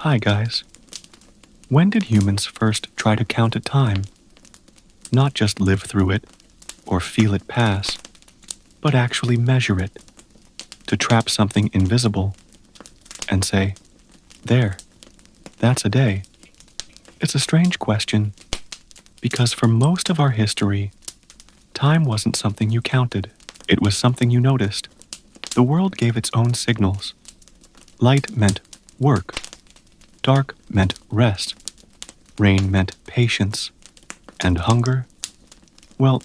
Hi guys. When did humans first try to count a time? Not just live through it or feel it pass, but actually measure it, to trap something invisible and say, there, that's a day. It's a strange question because for most of our history, time wasn't something you counted. It was something you noticed. The world gave its own signals. Light meant work. Dark meant rest. Rain meant patience. And hunger? Well,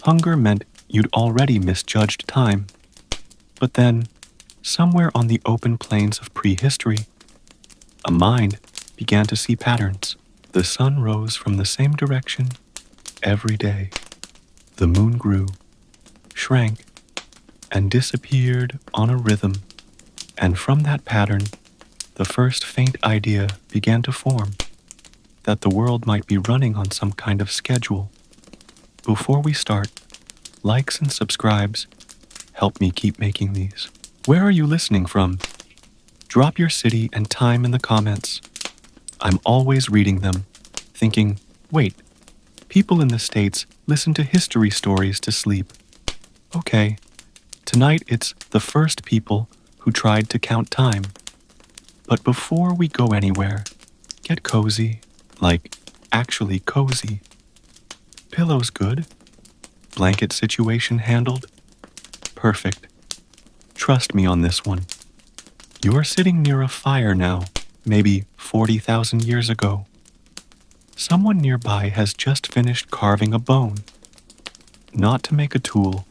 hunger meant you'd already misjudged time. But then, somewhere on the open plains of prehistory, a mind began to see patterns. The sun rose from the same direction every day. The moon grew, shrank, and disappeared on a rhythm. And from that pattern, the first faint idea began to form that the world might be running on some kind of schedule. Before we start, likes and subscribes help me keep making these. Where are you listening from? Drop your city and time in the comments. I'm always reading them, thinking, wait, people in the States listen to history stories to sleep. Okay, tonight it's the first people who tried to count time. But before we go anywhere, get cozy, like actually cozy. Pillows good? Blanket situation handled? Perfect. Trust me on this one. You're sitting near a fire now, maybe 40,000 years ago. Someone nearby has just finished carving a bone. Not to make a tool,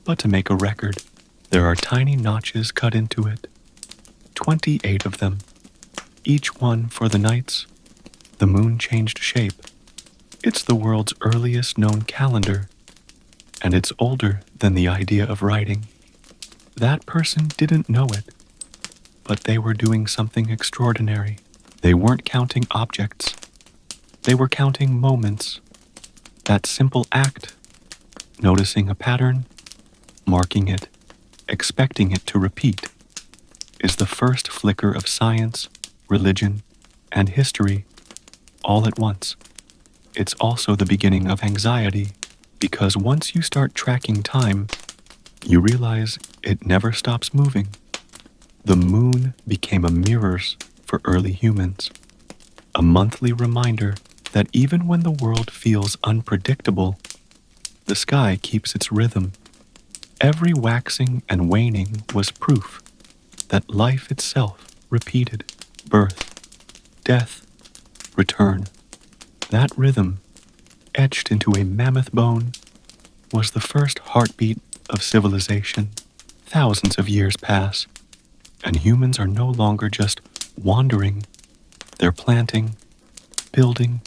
but to make a record. There are tiny notches cut into it. 28 of them, each one for the nights the moon changed shape. It's the world's earliest known calendar, and it's older than the idea of writing. That person didn't know it, but they were doing something extraordinary. They weren't counting objects. They were counting moments. That simple act, noticing a pattern, marking it, expecting it to repeat, is the first flicker of science, religion, and history all at once. It's also the beginning of anxiety, because once you start tracking time, you realize it never stops moving. The moon became a mirror for early humans, a monthly reminder that even when the world feels unpredictable, the sky keeps its rhythm. Every waxing and waning was proof that life itself repeated: birth, death, return. That rhythm, etched into a mammoth bone, was the first heartbeat of civilization. Thousands of years pass, and humans are no longer just wandering. They're planting, building,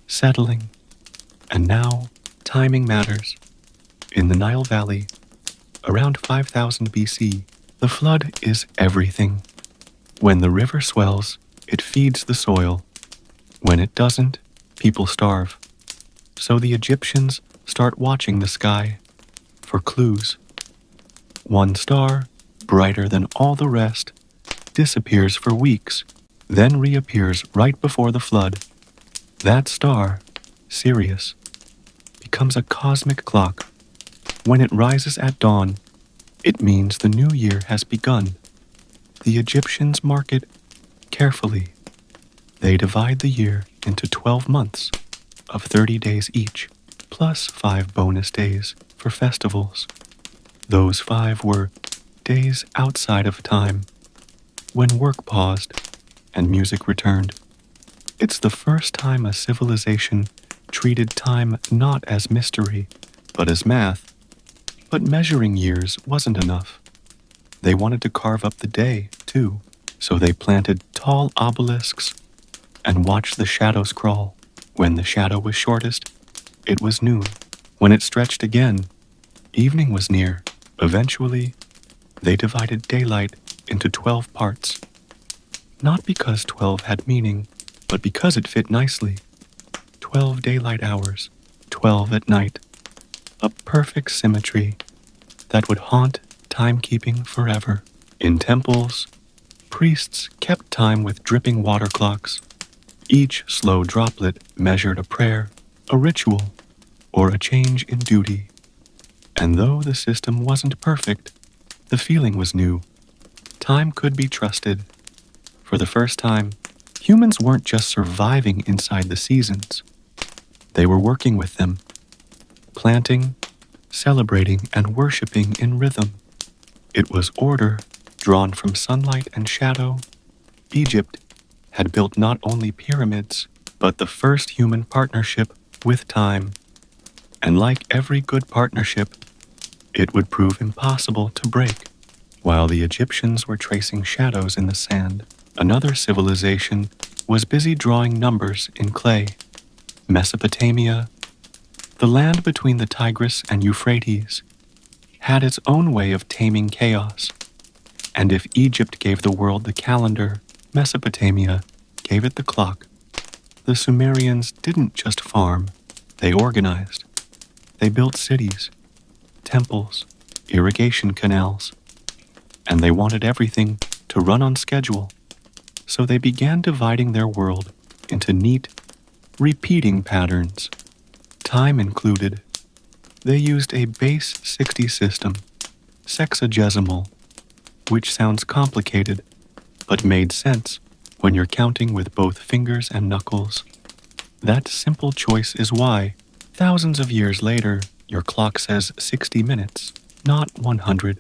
settling, and now timing matters. In the Nile Valley, around 5000 BC, the flood is everything. When the river swells, it feeds the soil. When it doesn't, people starve. So the Egyptians start watching the sky for clues. One star, brighter than all the rest, disappears for weeks, then reappears right before the flood. That star, Sirius, becomes a cosmic clock. When it rises at dawn, it means the new year has begun. The Egyptians mark it carefully. They divide the year into 12 months of 30 days each, plus 5 bonus days for festivals. Those 5 were days outside of time, when work paused and music returned. It's the first time a civilization treated time not as mystery, but as math. But measuring years wasn't enough. They wanted to carve up the day, too, so they planted tall obelisks and watched the shadows crawl. When the shadow was shortest, it was noon. When it stretched again, evening was near. Eventually, they divided daylight into 12 parts. Not because 12 had meaning, but because it fit nicely. 12 daylight hours, 12 at night. A perfect symmetry that would haunt timekeeping forever. In temples, Priests kept time with dripping water clocks. Each slow droplet measured a prayer, a ritual, or a change in duty. And though the system wasn't perfect, the feeling was new. Time could be trusted. For the first time, humans weren't just surviving inside the seasons. They were working with them, planting, celebrating, and worshiping in rhythm. It was order drawn from sunlight and shadow. Egypt had built not only pyramids, but the first human partnership with time. And like every good partnership, it would prove impossible to break. While the Egyptians were tracing shadows in the sand, another civilization was busy drawing numbers in clay. Mesopotamia, the land between the Tigris and Euphrates, had its own way of taming chaos. And if Egypt gave the world the calendar, Mesopotamia gave it the clock. The Sumerians didn't just farm, they organized. They built cities, temples, irrigation canals, and they wanted everything to run on schedule. So they began dividing their world into neat, repeating patterns, time included. They used a base 60 system, sexagesimal, which sounds complicated, but made sense when you're counting with both fingers and knuckles. That simple choice is why, thousands of years later, your clock says 60 minutes, not 100.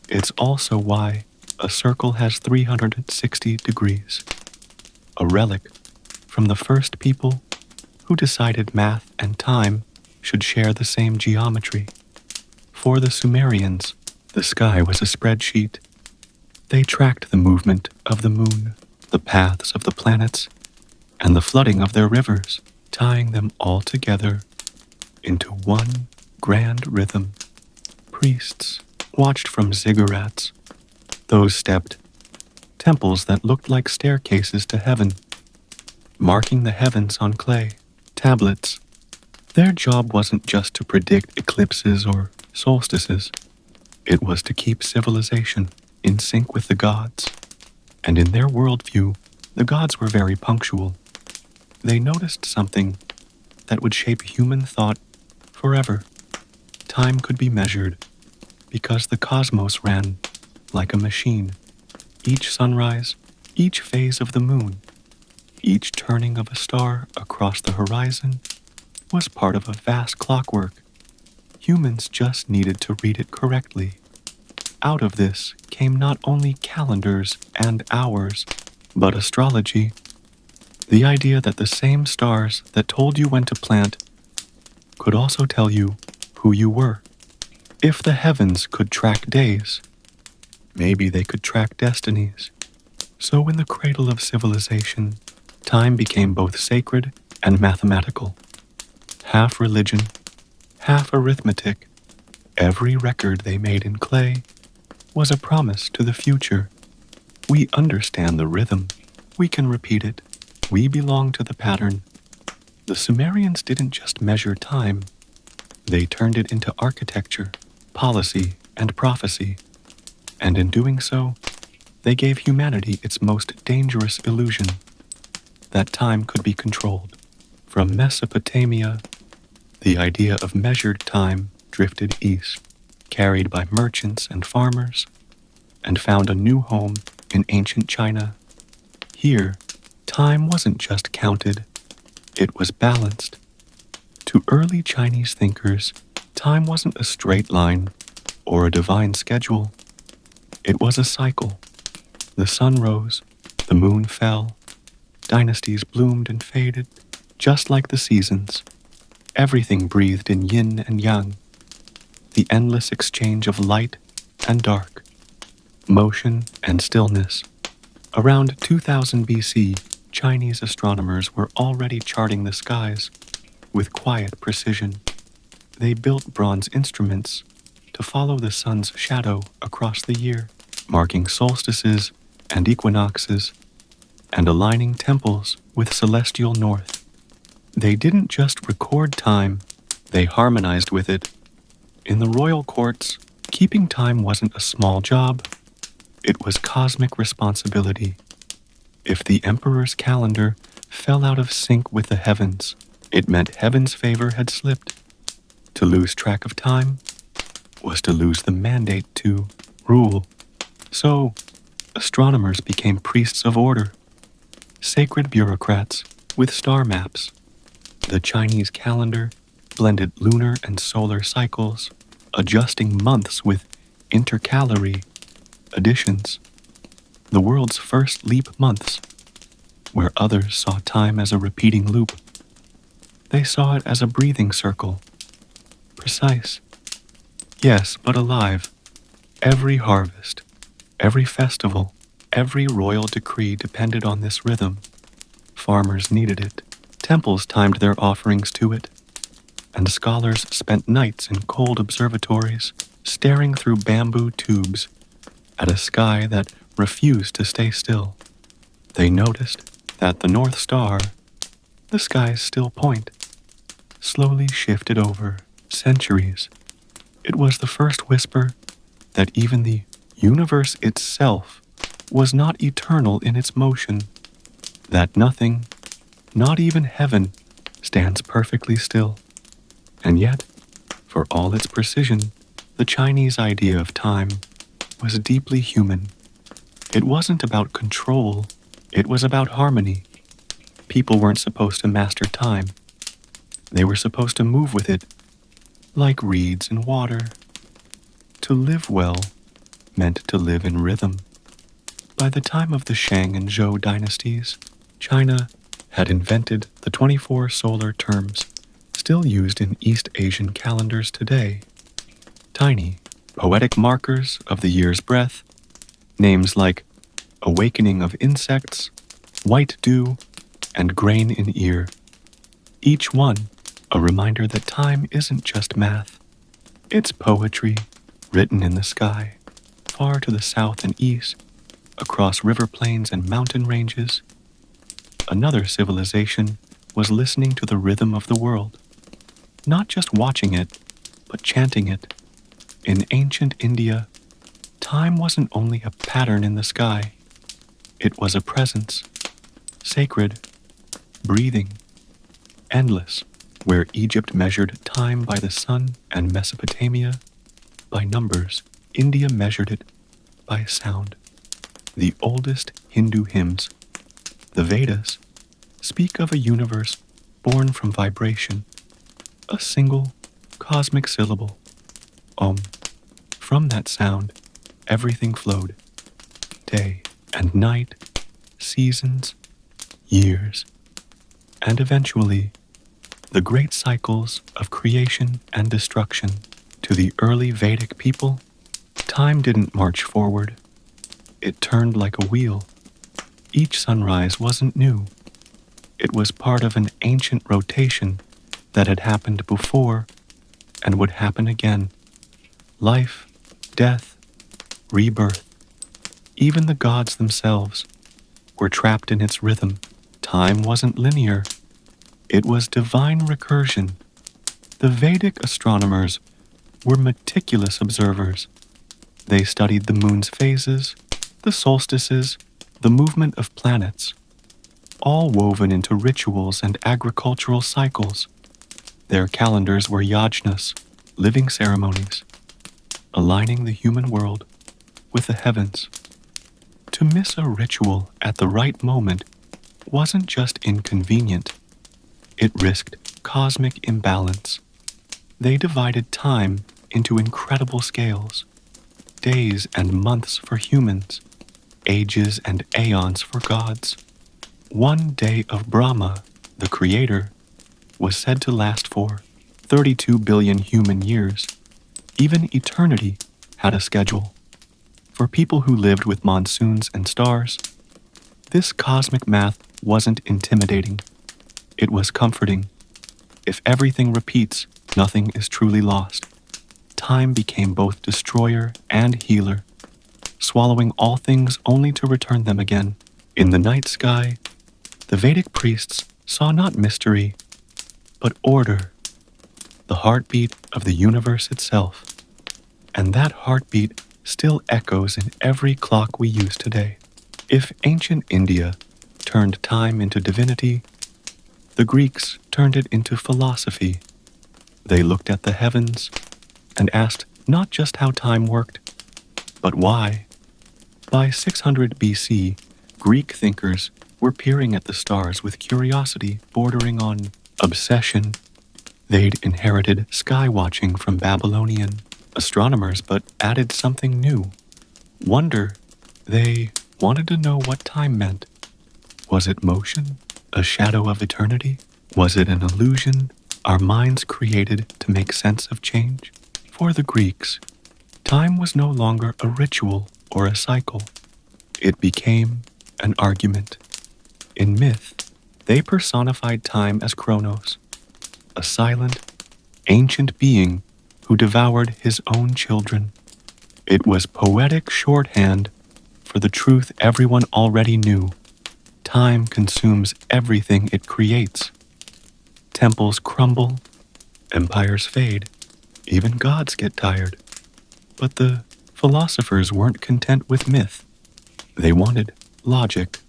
It's also why a circle has 360 degrees. A relic from the first people who decided math and time should share the same geometry. For the Sumerians, the sky was a spreadsheet. They tracked the movement of the moon, the paths of the planets, and the flooding of their rivers, tying them all together into one grand rhythm. Priests watched from ziggurats. Those stepped temples that looked like staircases to heaven, marking the heavens on clay tablets. Their job wasn't just to predict eclipses or solstices. It was to keep civilization in sync with the gods. And in their worldview, the gods were very punctual. They noticed something that would shape human thought forever. Time could be measured because the cosmos ran like a machine. Each sunrise, each phase of the moon, each turning of a star across the horizon was part of a vast clockwork. Humans just needed to read it correctly. Out of this came not only calendars and hours, but astrology. The idea that the same stars that told you when to plant could also tell you who you were. If the heavens could track days, maybe they could track destinies. So in the cradle of civilization, time became both sacred and mathematical. Half religion, half arithmetic. Every record they made in clay was a promise to the future. We understand the rhythm. We can repeat it. We belong to the pattern. The Sumerians didn't just measure time. They turned it into architecture, policy, and prophecy. And in doing so, they gave humanity its most dangerous illusion, that time could be controlled. From Mesopotamia, the idea of measured time drifted east, carried by merchants and farmers, and found a new home in ancient China. Here, time wasn't just counted, it was balanced. To early Chinese thinkers, time wasn't a straight line or a divine schedule. It was a cycle. The sun rose, the moon fell, dynasties bloomed and faded, just like the seasons. Everything breathed in yin and yang, the endless exchange of light and dark, motion and stillness. Around 2000 BC, Chinese astronomers were already charting the skies with quiet precision. They built bronze instruments to follow the sun's shadow across the year, marking solstices and equinoxes, and aligning temples with celestial north. They didn't just record time, they harmonized with it. In the royal courts, keeping time wasn't a small job. It was cosmic responsibility. If the emperor's calendar fell out of sync with the heavens, it meant heaven's favor had slipped. To lose track of time was to lose the mandate to rule. So, astronomers became priests of order, sacred bureaucrats with star maps. The Chinese calendar blended lunar and solar cycles, adjusting months with intercalary additions. The world's first leap months, where others saw time as a repeating loop. They saw it as a breathing circle, precise, yes, but alive. Every harvest, every festival, every royal decree depended on this rhythm. Farmers needed it. Temples timed their offerings to it. And scholars spent nights in cold observatories, staring through bamboo tubes at a sky that refused to stay still. They noticed that the North Star, the sky's still point, slowly shifted over centuries. It was the first whisper that even the universe itself was not eternal in its motion, that nothing, not even heaven, stands perfectly still. And yet, for all its precision, the Chinese idea of time was deeply human. It wasn't about control, it was about harmony. People weren't supposed to master time. They were supposed to move with it, like reeds in water. To live well meant to live in rhythm. By the time of the Shang and Zhou dynasties, China had invented the 24 solar terms, still used in East Asian calendars today. Tiny, poetic markers of the year's breath, names like awakening of insects, white dew, and grain in ear. Each one a reminder that time isn't just math. It's poetry written in the sky, far to the south and east, across river plains and mountain ranges. Another civilization was listening to the rhythm of the world, not just watching it, but chanting it. In ancient India, time wasn't only a pattern in the sky. It was a presence, sacred, breathing, endless, where Egypt measured time by the sun and Mesopotamia by numbers. India measured it by sound. The oldest Hindu hymns, the Vedas, speak of a universe born from vibration, a single cosmic syllable, Om. From that sound, everything flowed. Day and night, seasons, years, and eventually, the great cycles of creation and destruction. To the early Vedic people, time didn't march forward. It turned like a wheel. Each sunrise wasn't new. It was part of an ancient rotation that had happened before and would happen again. Life, death, rebirth. Even the gods themselves were trapped in its rhythm. Time wasn't linear. It was divine recursion. The Vedic astronomers were meticulous observers. They studied the moon's phases, the solstices, the movement of planets, all woven into rituals and agricultural cycles. Their calendars were yajnas, living ceremonies, aligning the human world with the heavens. To miss a ritual at the right moment wasn't just inconvenient, it risked cosmic imbalance. They divided time into incredible scales, days and months for humans, ages and aeons for gods. One day of Brahma, the creator, was said to last for 32 billion human years. Even eternity had a schedule. For people who lived with monsoons and stars, this cosmic math wasn't intimidating. It was comforting. If everything repeats, nothing is truly lost. Time became both destroyer and healer, swallowing all things only to return them again. In the night sky, the Vedic priests saw not mystery, but order, the heartbeat of the universe itself. And that heartbeat still echoes in every clock we use today. If ancient India turned time into divinity, the Greeks turned it into philosophy. They looked at the heavens and asked not just how time worked, but why. By 600 BC, Greek thinkers were peering at the stars with curiosity bordering on obsession. They'd inherited sky watching from Babylonian astronomers but added something new. Wonder. They wanted to know what time meant. Was it motion? A shadow of eternity? Was it an illusion our minds created to make sense of change? For the Greeks, time was no longer a ritual or a cycle. It became an argument. In myth, they personified time as Kronos, a silent, ancient being who devoured his own children. It was poetic shorthand for the truth everyone already knew. Time consumes everything it creates. Temples crumble, empires fade, even gods get tired. But the philosophers weren't content with myth. They wanted logic.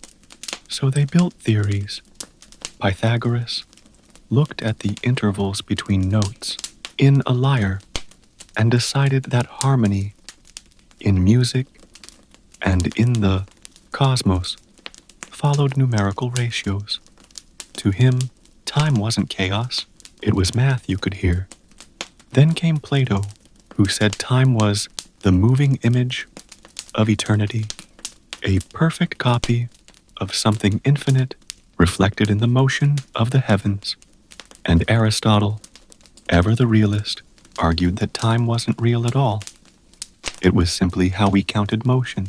So they built theories. Pythagoras looked at the intervals between notes in a lyre and decided that harmony in music and in the cosmos followed numerical ratios. To him, time wasn't chaos, it was math you could hear. Then came Plato, who said time was the moving image of eternity, a perfect copy of something infinite reflected in the motion of the heavens. And Aristotle, ever the realist, argued that time wasn't real at all. It was simply how we counted motion.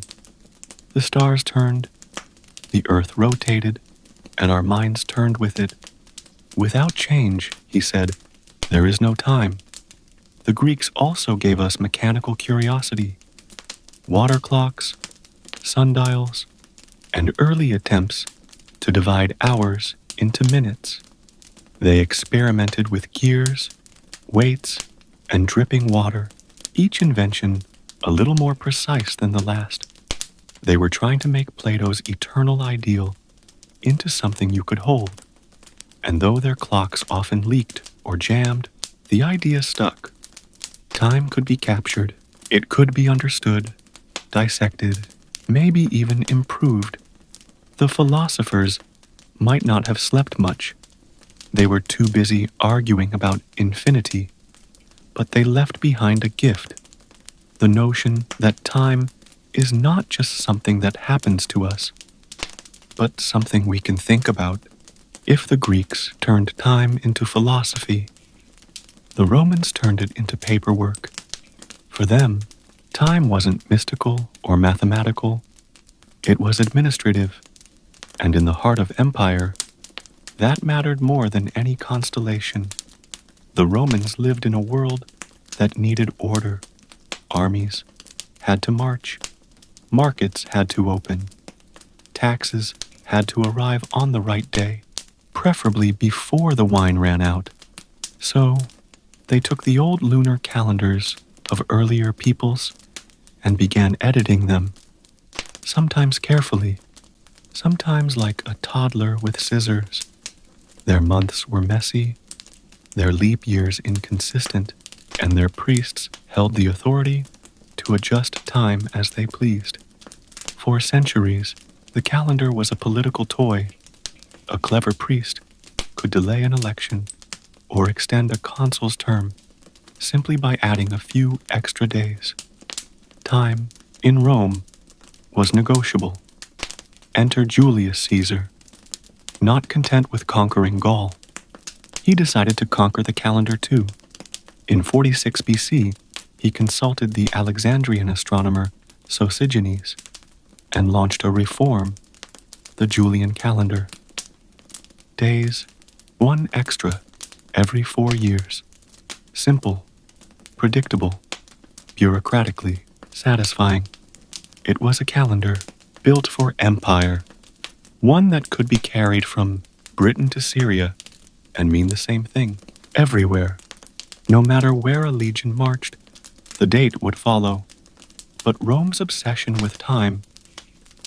The stars turned, the earth rotated, and our minds turned with it. Without change, he said, there is no time. The Greeks also gave us mechanical curiosity, water clocks, sundials, and early attempts to divide hours into minutes. They experimented with gears, weights, and dripping water, each invention a little more precise than the last. They were trying to make Plato's eternal ideal into something you could hold. And though their clocks often leaked or jammed, the idea stuck. Time could be captured, it could be understood, dissected, maybe even improved. The philosophers might not have slept much. They were too busy arguing about infinity, but they left behind a gift, the notion that time is not just something that happens to us, but something we can think about. If the Greeks turned time into philosophy, the Romans turned it into paperwork. For them, time wasn't mystical or mathematical, it was administrative. And in the heart of empire, that mattered more than any constellation. The Romans lived in a world that needed order. Armies had to march. Markets had to open. Taxes had to arrive on the right day, preferably before the wine ran out. So, they took the old lunar calendars of earlier peoples and began editing them, sometimes carefully, sometimes like a toddler with scissors. Their months were messy, their leap years inconsistent, and their priests held the authority to adjust time as they pleased. For centuries, the calendar was a political toy. A clever priest could delay an election or extend a consul's term simply by adding a few extra days. Time, in Rome, was negotiable. Enter Julius Caesar. Not content with conquering Gaul, he decided to conquer the calendar too. In 46 BC, he consulted the Alexandrian astronomer Sosigenes and launched a reform, the Julian calendar. Days, one extra every 4 years. Simple, predictable, bureaucratically satisfying. It was a calendar built for empire, one that could be carried from Britain to Syria and mean the same thing everywhere. No matter where a legion marched, the date would follow. But Rome's obsession with time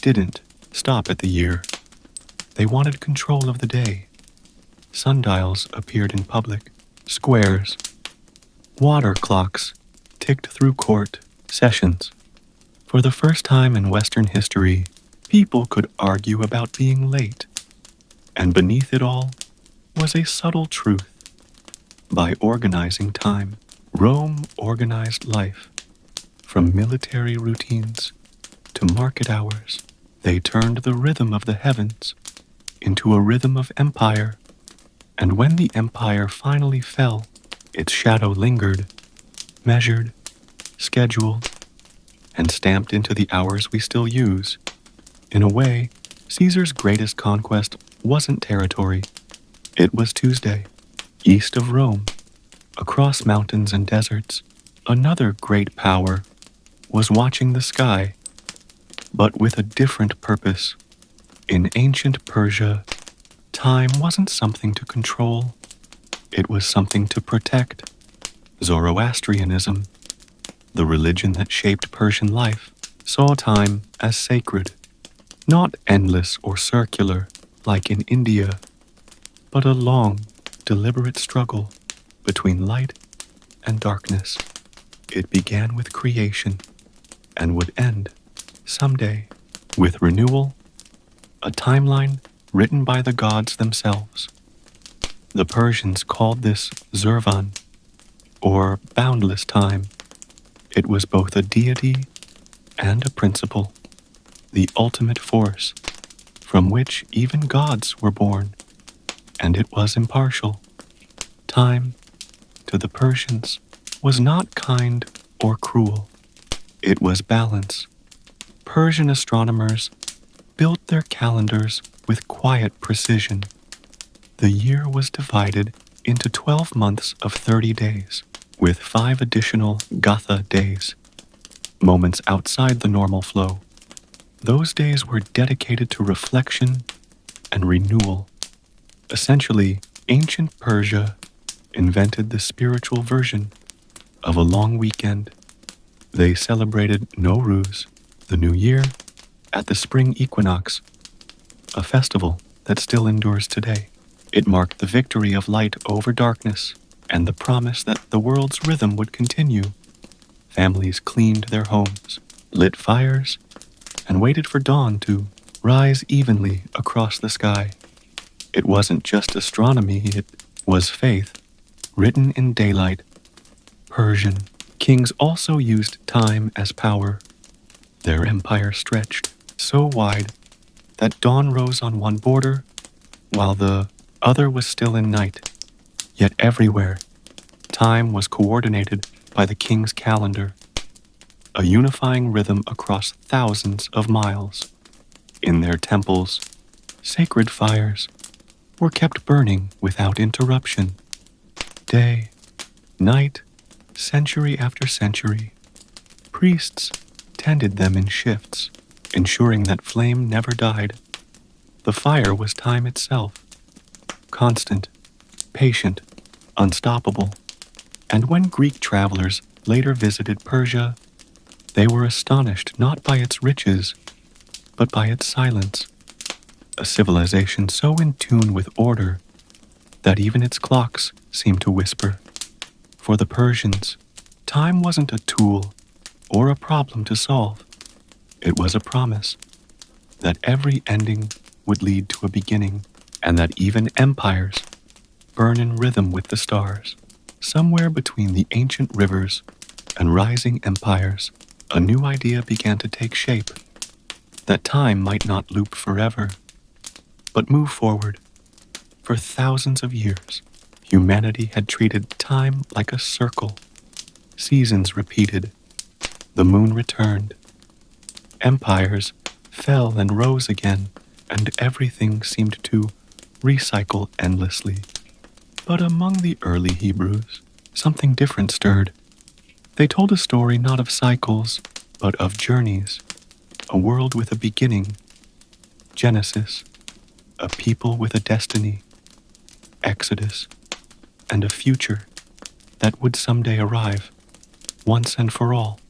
didn't stop at the year. They wanted control of the day. Sundials appeared in public squares. Water clocks ticked through court sessions. For the first time in Western history, people could argue about being late. And beneath it all was a subtle truth. By organizing time, Rome organized life. From military routines to market hours, they turned the rhythm of the heavens into a rhythm of empire. And when the empire finally fell, its shadow lingered, measured, scheduled, and stamped into the hours we still use. In a way, Caesar's greatest conquest wasn't territory. It was Tuesday, east of Rome, across mountains and deserts. Another great power was watching the sky, but with a different purpose. In ancient Persia, time wasn't something to control. It was something to protect. Zoroastrianism, the religion that shaped Persian life, saw time as sacred, not endless or circular like in India, but a long, deliberate struggle between light and darkness. It began with creation and would end, someday, with renewal, a timeline written by the gods themselves. The Persians called this Zervan, or boundless time. It was both a deity and a principle, the ultimate force, from which even gods were born, and it was impartial. Time, to the Persians, was not kind or cruel. It was balance. Persian astronomers built their calendars with quiet precision. The year was divided into 12 months of 30 days, with 5 additional Gatha days, moments outside the normal flow. Those days were dedicated to reflection and renewal. Essentially, ancient Persia invented the spiritual version of a long weekend. They celebrated Nowruz, the new year, at the spring equinox, a festival that still endures today. It marked the victory of light over darkness and the promise that the world's rhythm would continue. Families cleaned their homes, lit fires, and waited for dawn to rise evenly across the sky. It wasn't just astronomy, it was faith, written in daylight. Persian kings also used time as power. Their empire stretched so wide that dawn rose on one border while the other was still in night. Yet everywhere, time was coordinated by the king's calendar, a unifying rhythm across thousands of miles. In their temples, sacred fires were kept burning without interruption. Day, night, century after century, priests tended them in shifts, ensuring that flame never died. The fire was time itself, constant, patient, unstoppable. And when Greek travelers later visited Persia, they were astonished not by its riches, but by its silence, a civilization so in tune with order that even its clocks seemed to whisper. For the Persians, time wasn't a tool or a problem to solve. It was a promise that every ending would lead to a beginning, and that even empires burn in rhythm with the stars. Somewhere between the ancient rivers and rising empires, a new idea began to take shape, that time might not loop forever, but move forward. For thousands of years, humanity had treated time like a circle. Seasons repeated, the moon returned, empires fell and rose again, and everything seemed to recycle endlessly. But among the early Hebrews, something different stirred. They told a story not of cycles, but of journeys, a world with a beginning, Genesis, a people with a destiny, Exodus, and a future that would someday arrive, once and for all.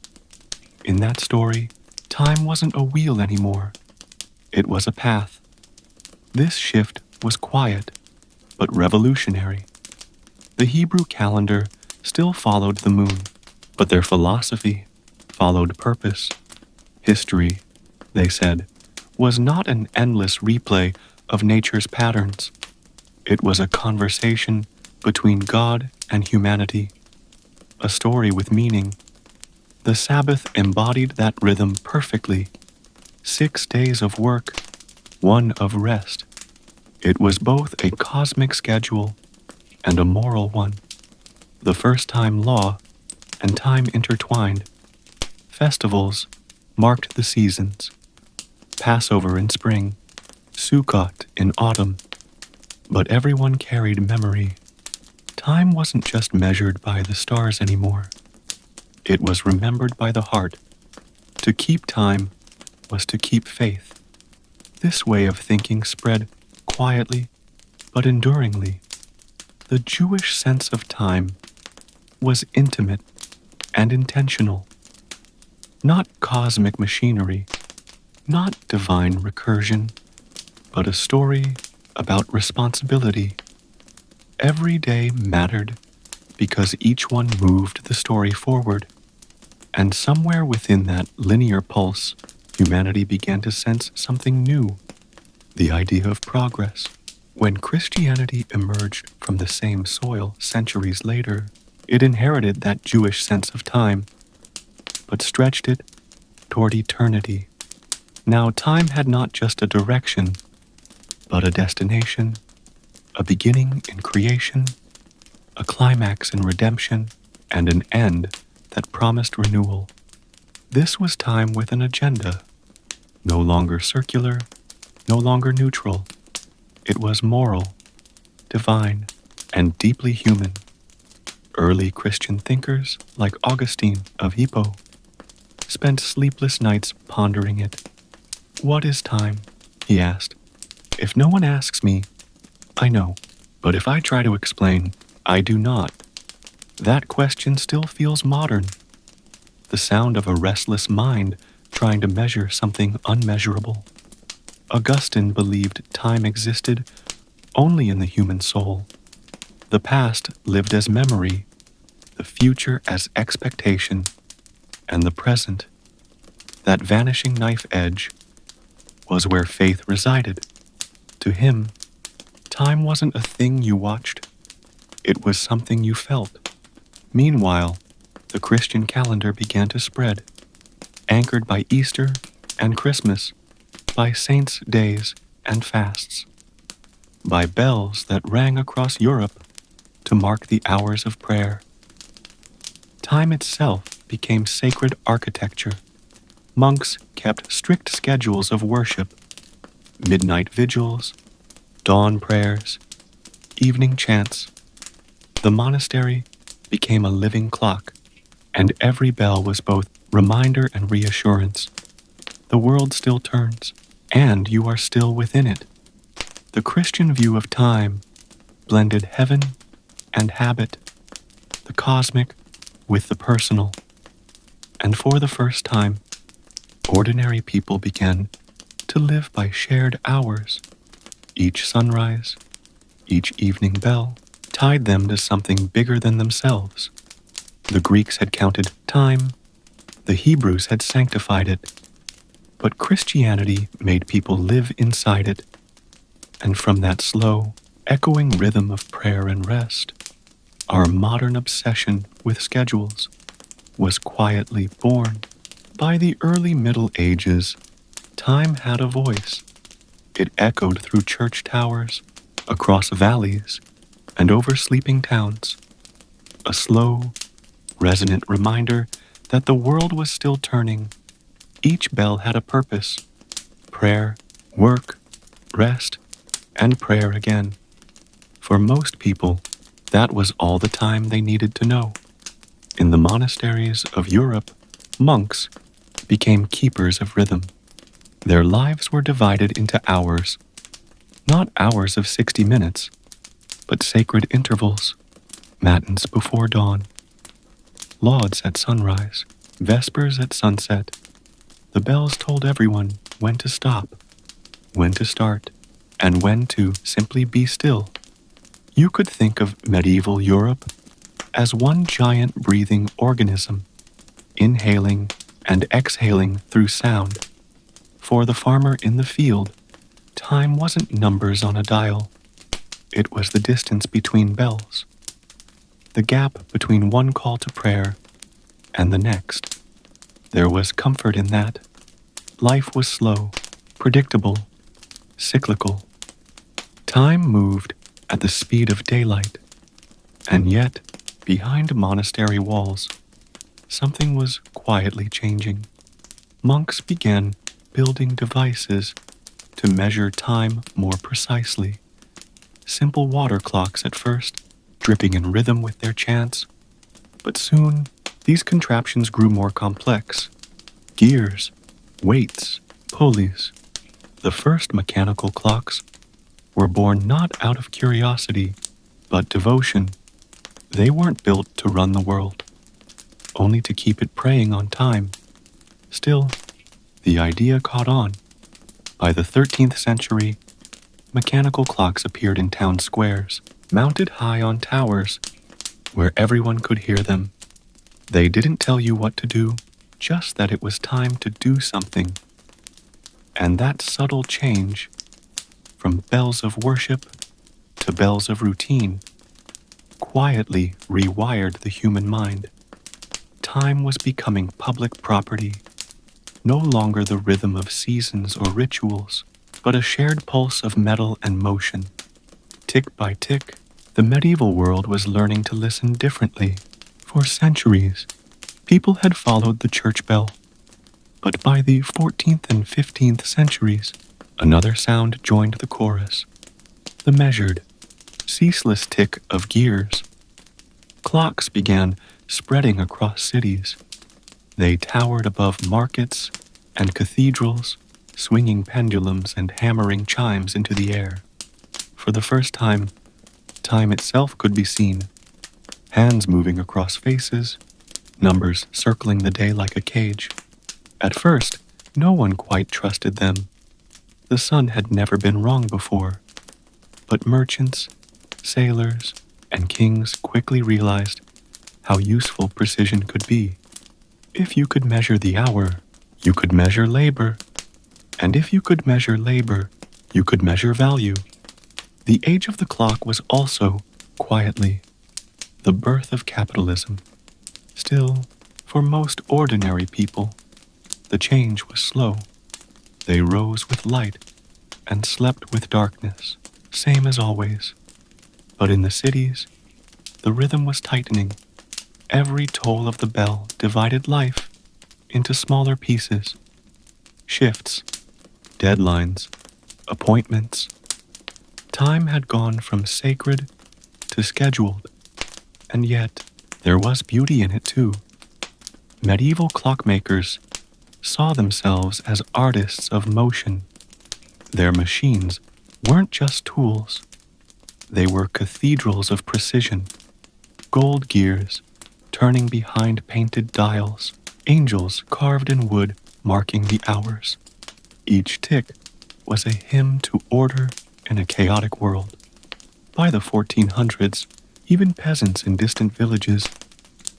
in that story, time wasn't a wheel anymore. It was a path. This shift was quiet, but revolutionary. The Hebrew calendar still followed the moon, but their philosophy followed purpose. History, they said, was not an endless replay of nature's patterns. It was a conversation between God and humanity, a story with meaning. The Sabbath embodied that rhythm perfectly. 6 days of work, 1 of rest. It was both a cosmic schedule and a moral one. The first time law and time intertwined. Festivals marked the seasons. Passover in spring, Sukkot in autumn. But everyone carried memory. Time wasn't just measured by the stars anymore. It was remembered by the heart. To keep time was to keep faith. This way of thinking spread quietly but enduringly. The Jewish sense of time was intimate and intentional. Not cosmic machinery, not divine recursion, but a story about responsibility. Every day mattered because each one moved the story forward. And somewhere within that linear pulse, humanity began to sense something new, the idea of progress. When Christianity emerged from the same soil centuries later, it inherited that Jewish sense of time, but stretched it toward eternity. Now time had not just a direction, but a destination, a beginning in creation, a climax in redemption, and an end that promised renewal. This was time with an agenda, no longer circular, no longer neutral. It was moral, divine, and deeply human. Early Christian thinkers, like Augustine of Hippo, spent sleepless nights pondering it. What is time? He asked. If no one asks me, I know. But if I try to explain, I do not. That question still feels modern. The sound of a restless mind trying to measure something unmeasurable. Augustine believed time existed only in the human soul. The past lived as memory, the future as expectation, and the present, that vanishing knife edge, was where faith resided. To him, time wasn't a thing you watched. It was something you felt. Meanwhile, the Christian calendar began to spread, anchored by Easter and Christmas, by saints' days and fasts, by bells that rang across Europe to mark the hours of prayer. Time itself became sacred architecture. Monks kept strict schedules of worship, midnight vigils, dawn prayers, evening chants. The monastery became a living clock, and every bell was both reminder and reassurance. The world still turns, and you are still within it. The Christian view of time blended heaven and habit, the cosmic with the personal. And for the first time, ordinary people began to live by shared hours. Each sunrise, each evening bell, tied them to something bigger than themselves. The Greeks had counted time, the Hebrews had sanctified it, but Christianity made people live inside it. And from that slow, echoing rhythm of prayer and rest, our modern obsession with schedules was quietly born. By the early Middle Ages, time had a voice. It echoed through church towers, across valleys, and over sleeping towns. A slow, resonant reminder that the world was still turning. Each bell had a purpose: prayer, work, rest, and prayer again. For most people, that was all the time they needed to know. In the monasteries of Europe, monks became keepers of rhythm. Their lives were divided into hours, not hours of 60 minutes, but sacred intervals, matins before dawn, lauds at sunrise, Vespers at sunset, the bells told everyone when to stop, when to start, and when to simply be still. You could think of medieval Europe as one giant breathing organism, inhaling and exhaling through sound. For the farmer in the field, time wasn't numbers on a dial. It was the distance between bells, the gap between one call to prayer and the next. There was comfort in that. Life was slow, predictable, cyclical. Time moved at the speed of daylight, and yet, behind monastery walls, something was quietly changing. Monks began building devices to measure time more precisely. Simple water clocks at first, dripping in rhythm with their chants, but soon these contraptions grew more complex. Gears, weights, pulleys. The first mechanical clocks were born not out of curiosity, but devotion. They weren't built to run the world, only to keep it preying on time. Still, the idea caught on. By the 13th century, mechanical clocks appeared in town squares, mounted high on towers, where everyone could hear them. They didn't tell you what to do, just that it was time to do something. And that subtle change, from bells of worship to bells of routine, quietly rewired the human mind. Time was becoming public property, no longer the rhythm of seasons or rituals, but a shared pulse of metal and motion. Tick by tick, the medieval world was learning to listen differently. For centuries, people had followed the church bell. But by the 14th and 15th centuries, another sound joined the chorus, the measured, ceaseless tick of gears. Clocks began spreading across cities. They towered above markets and cathedrals, swinging pendulums and hammering chimes into the air. For the first time, time itself could be seen, hands moving across faces, numbers circling the day like a cage. At first, no one quite trusted them. The sun had never been wrong before. But merchants, sailors, and kings quickly realized how useful precision could be. If you could measure the hour, you could measure labor. And if you could measure labor, you could measure value. The age of the clock was also, quietly, the birth of capitalism. Still, for most ordinary people, the change was slow. They rose with light and slept with darkness, same as always. But in the cities, the rhythm was tightening. Every toll of the bell divided life into smaller pieces, shifts, deadlines, appointments. Time had gone from sacred to scheduled, and yet there was beauty in it too. Medieval clockmakers saw themselves as artists of motion. Their machines weren't just tools. They were cathedrals of precision, gold gears turning behind painted dials, angels carved in wood marking the hours. Each tick was a hymn to order in a chaotic world. By the 1400s, even peasants in distant villages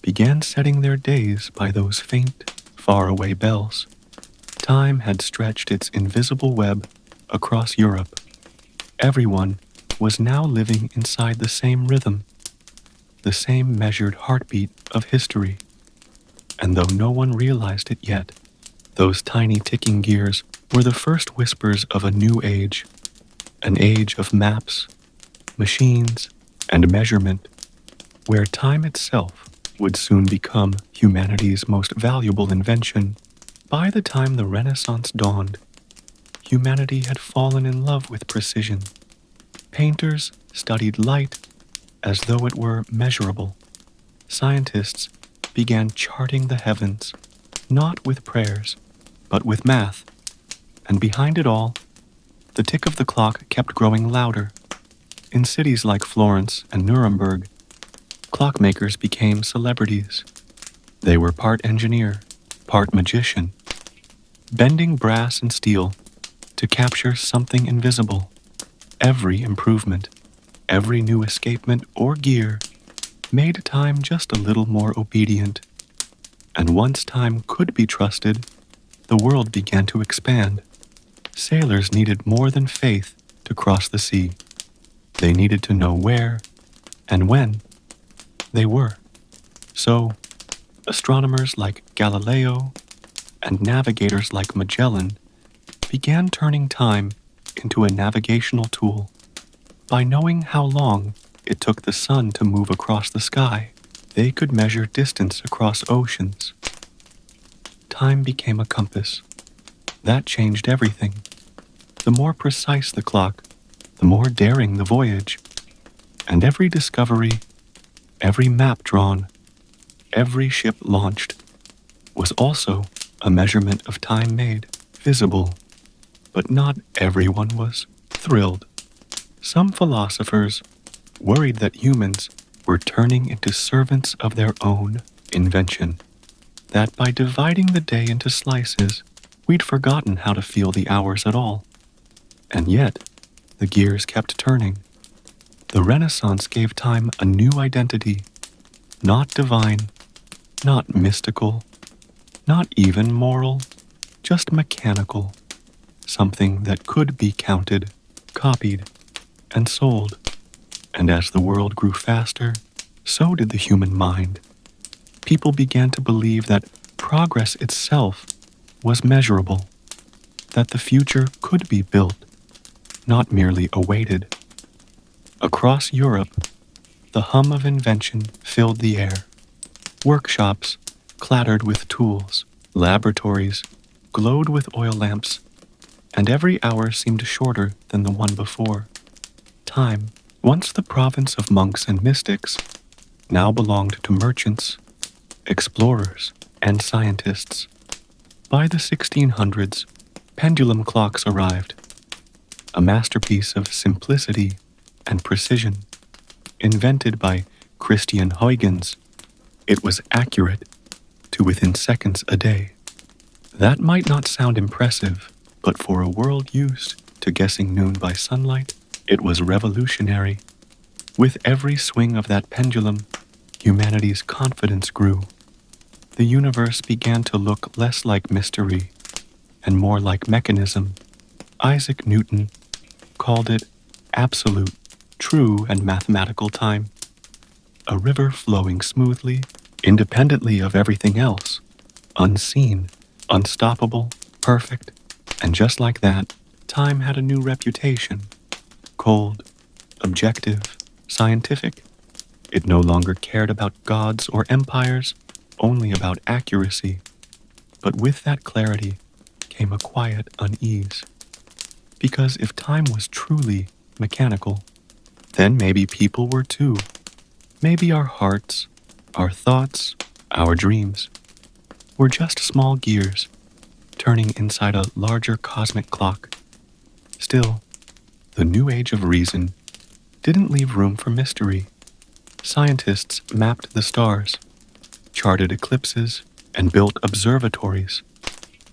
began setting their days by those faint, faraway bells. Time had stretched its invisible web across Europe. Everyone was now living inside the same rhythm, the same measured heartbeat of history. And though no one realized it yet, those tiny ticking gears were the first whispers of a new age, an age of maps, machines, and measurement, where time itself would soon become humanity's most valuable invention. By the time the Renaissance dawned, humanity had fallen in love with precision. Painters studied light as though it were measurable. Scientists began charting the heavens, not with prayers, but with math. And behind it all, the tick of the clock kept growing louder. In cities like Florence and Nuremberg, clockmakers became celebrities. They were part engineer, part magician, bending brass and steel to capture something invisible. Every improvement, every new escapement or gear made time just a little more obedient. And once time could be trusted, the world began to expand. Sailors needed more than faith to cross the sea. They needed to know where and when they were. So, astronomers like Galileo and navigators like Magellan began turning time into a navigational tool. By knowing how long it took the sun to move across the sky, they could measure distance across oceans. Time became a compass. That changed everything. The more precise the clock, the more daring the voyage. And every discovery, every map drawn, every ship launched was also a measurement of time made visible. But not everyone was thrilled. Some philosophers worried that humans were turning into servants of their own invention, that by dividing the day into slices, we'd forgotten how to feel the hours at all. And yet, the gears kept turning. The Renaissance gave time a new identity, not divine, not mystical, not even moral, just mechanical, something that could be counted, copied, and sold. And as the world grew faster, so did the human mind. People began to believe that progress itself was measurable, that the future could be built, not merely awaited. Across Europe, the hum of invention filled the air. Workshops clattered with tools, laboratories glowed with oil lamps, and every hour seemed shorter than the one before. Time, once the province of monks and mystics, now belonged to merchants, explorers, and scientists. By the 1600s, pendulum clocks arrived, a masterpiece of simplicity and precision. Invented by Christian Huygens, it was accurate to within seconds a day. That might not sound impressive, but for a world used to guessing noon by sunlight, it was revolutionary. With every swing of that pendulum, humanity's confidence grew. The universe began to look less like mystery and more like mechanism. Isaac Newton called it absolute, true, and mathematical time. A river flowing smoothly, independently of everything else, unseen, unstoppable, perfect. And just like that, time had a new reputation. Cold, objective, scientific. It no longer cared about gods or empires, only about accuracy. But with that clarity came a quiet unease. Because if time was truly mechanical, then maybe people were too. Maybe our hearts, our thoughts, our dreams were just small gears turning inside a larger cosmic clock. Still, the new age of reason didn't leave room for mystery. Scientists mapped the stars, charted eclipses, and built observatories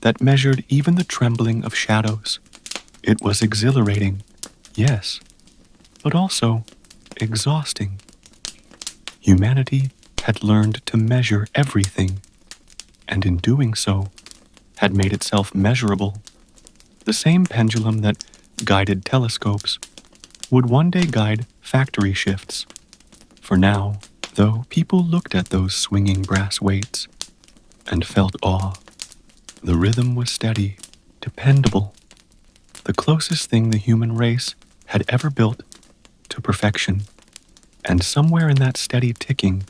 that measured even the trembling of shadows. It was exhilarating, yes, but also exhausting. Humanity had learned to measure everything, and in doing so, had made itself measurable. The same pendulum that guided telescopes would one day guide factory shifts. For now, though, people looked at those swinging brass weights and felt awe. The rhythm was steady, dependable, the closest thing the human race had ever built to perfection. And somewhere in that steady ticking,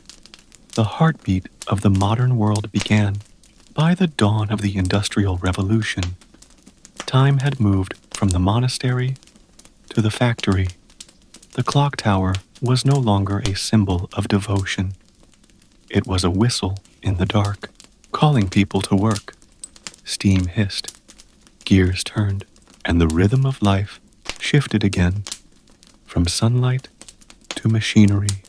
the heartbeat of the modern world began. By the dawn of the Industrial Revolution, time had moved from the monastery to the factory. The clock tower was no longer a symbol of devotion. It was a whistle in the dark, calling people to work. Steam hissed, gears turned, and the rhythm of life shifted again, from sunlight to machinery.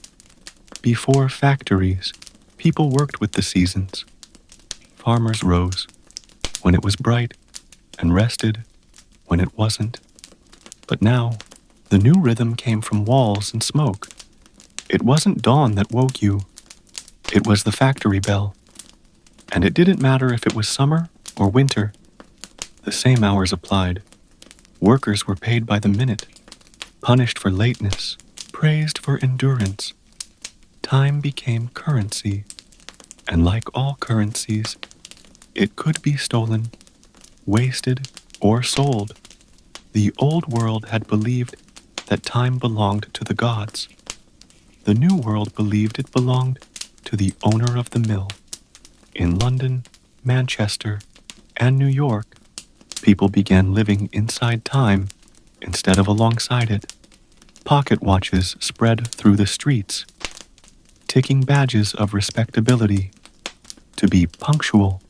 Before factories, people worked with the seasons, farmers rose when it was bright and rested when it wasn't. But now, the new rhythm came from walls and smoke. It wasn't dawn that woke you. It was the factory bell. And it didn't matter if it was summer or winter. The same hours applied. Workers were paid by the minute, punished for lateness, praised for endurance. Time became currency, and like all currencies, it could be stolen, wasted, or sold. The old world had believed that time belonged to the gods. The new world believed it belonged to the owner of the mill. In London, Manchester, and New York, people began living inside time instead of alongside it. Pocket watches spread through the streets, ticking badges of respectability. To be punctual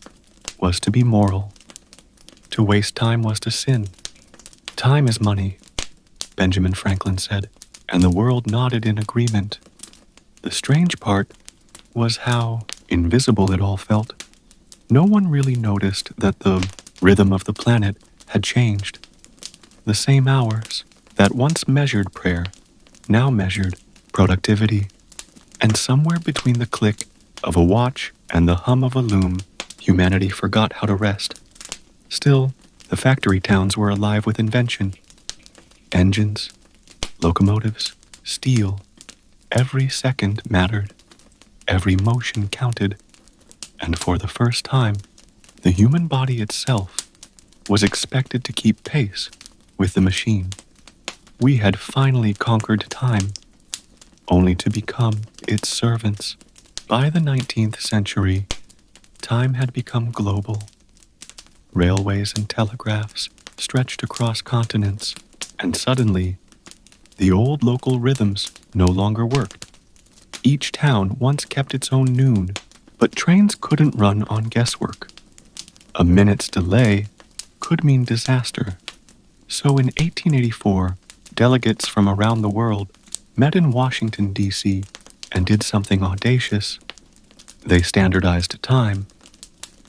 was to be moral. To waste time was to sin. Time is money, Benjamin Franklin said, and the world nodded in agreement. The strange part was how invisible it all felt. No one really noticed that the rhythm of the planet had changed. The same hours that once measured prayer now measured productivity. And somewhere between the click of a watch and the hum of a loom, humanity forgot how to rest. Still, the factory towns were alive with invention. Engines, locomotives, steel. Every second mattered. Every motion counted. And for the first time, the human body itself was expected to keep pace with the machine. We had finally conquered time, only to become its servants. By the 19th century, time had become global. Railways and telegraphs stretched across continents, and suddenly, the old local rhythms no longer worked. Each town once kept its own noon, but trains couldn't run on guesswork. A minute's delay could mean disaster. So in 1884, delegates from around the world met in Washington, D.C., and did something audacious. They standardized time.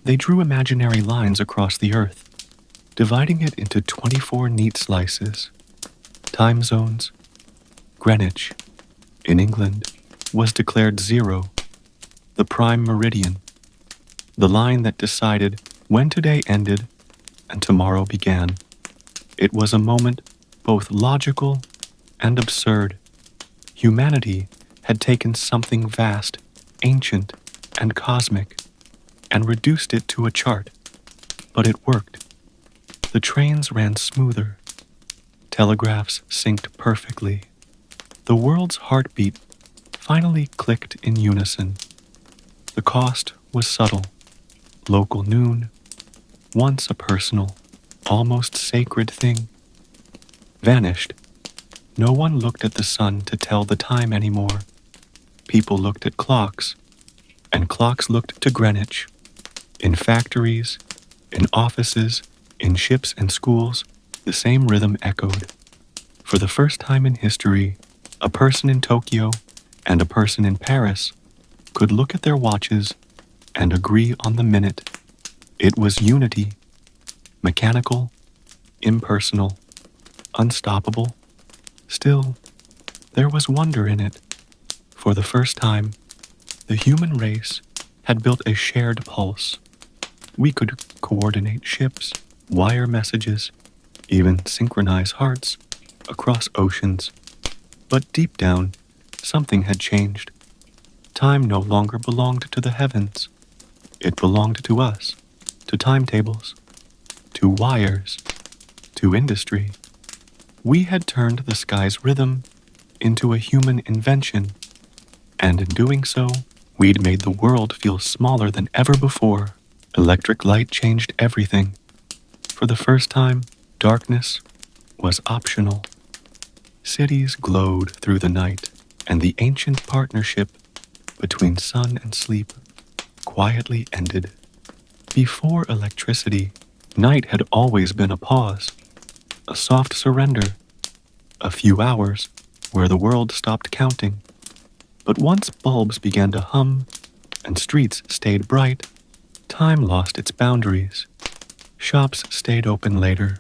They drew imaginary lines across the earth, dividing it into 24 neat slices. Time zones. Greenwich, in England, was declared 0, the prime meridian, the line that decided when today ended and tomorrow began. It was a moment both logical and absurd. Humanity had taken something vast, ancient, and cosmic, and reduced it to a chart. But it worked. The trains ran smoother. Telegraphs synced perfectly. The world's heartbeat finally clicked in unison. The cost was subtle. Local noon, once a personal, almost sacred thing, vanished. No one looked at the sun to tell the time anymore. People looked at clocks, and clocks looked to Greenwich. In factories, in offices, in ships and schools, the same rhythm echoed. For the first time in history, a person in Tokyo and a person in Paris could look at their watches and agree on the minute. It was unity, mechanical, impersonal, unstoppable. Still, there was wonder in it. For the first time, the human race had built a shared pulse. We could coordinate ships, wire messages, even synchronize hearts across oceans. But deep down, something had changed. Time no longer belonged to the heavens. It belonged to us, to timetables, to wires, to industry. We had turned the sky's rhythm into a human invention, and in doing so, we'd made the world feel smaller than ever before. Electric light changed everything. For the first time, darkness was optional. Cities glowed through the night, and the ancient partnership between sun and sleep quietly ended. Before electricity, night had always been a pause, a soft surrender, a few hours where the world stopped counting. But once bulbs began to hum and streets stayed bright, Time lost its boundaries. Shops stayed open later.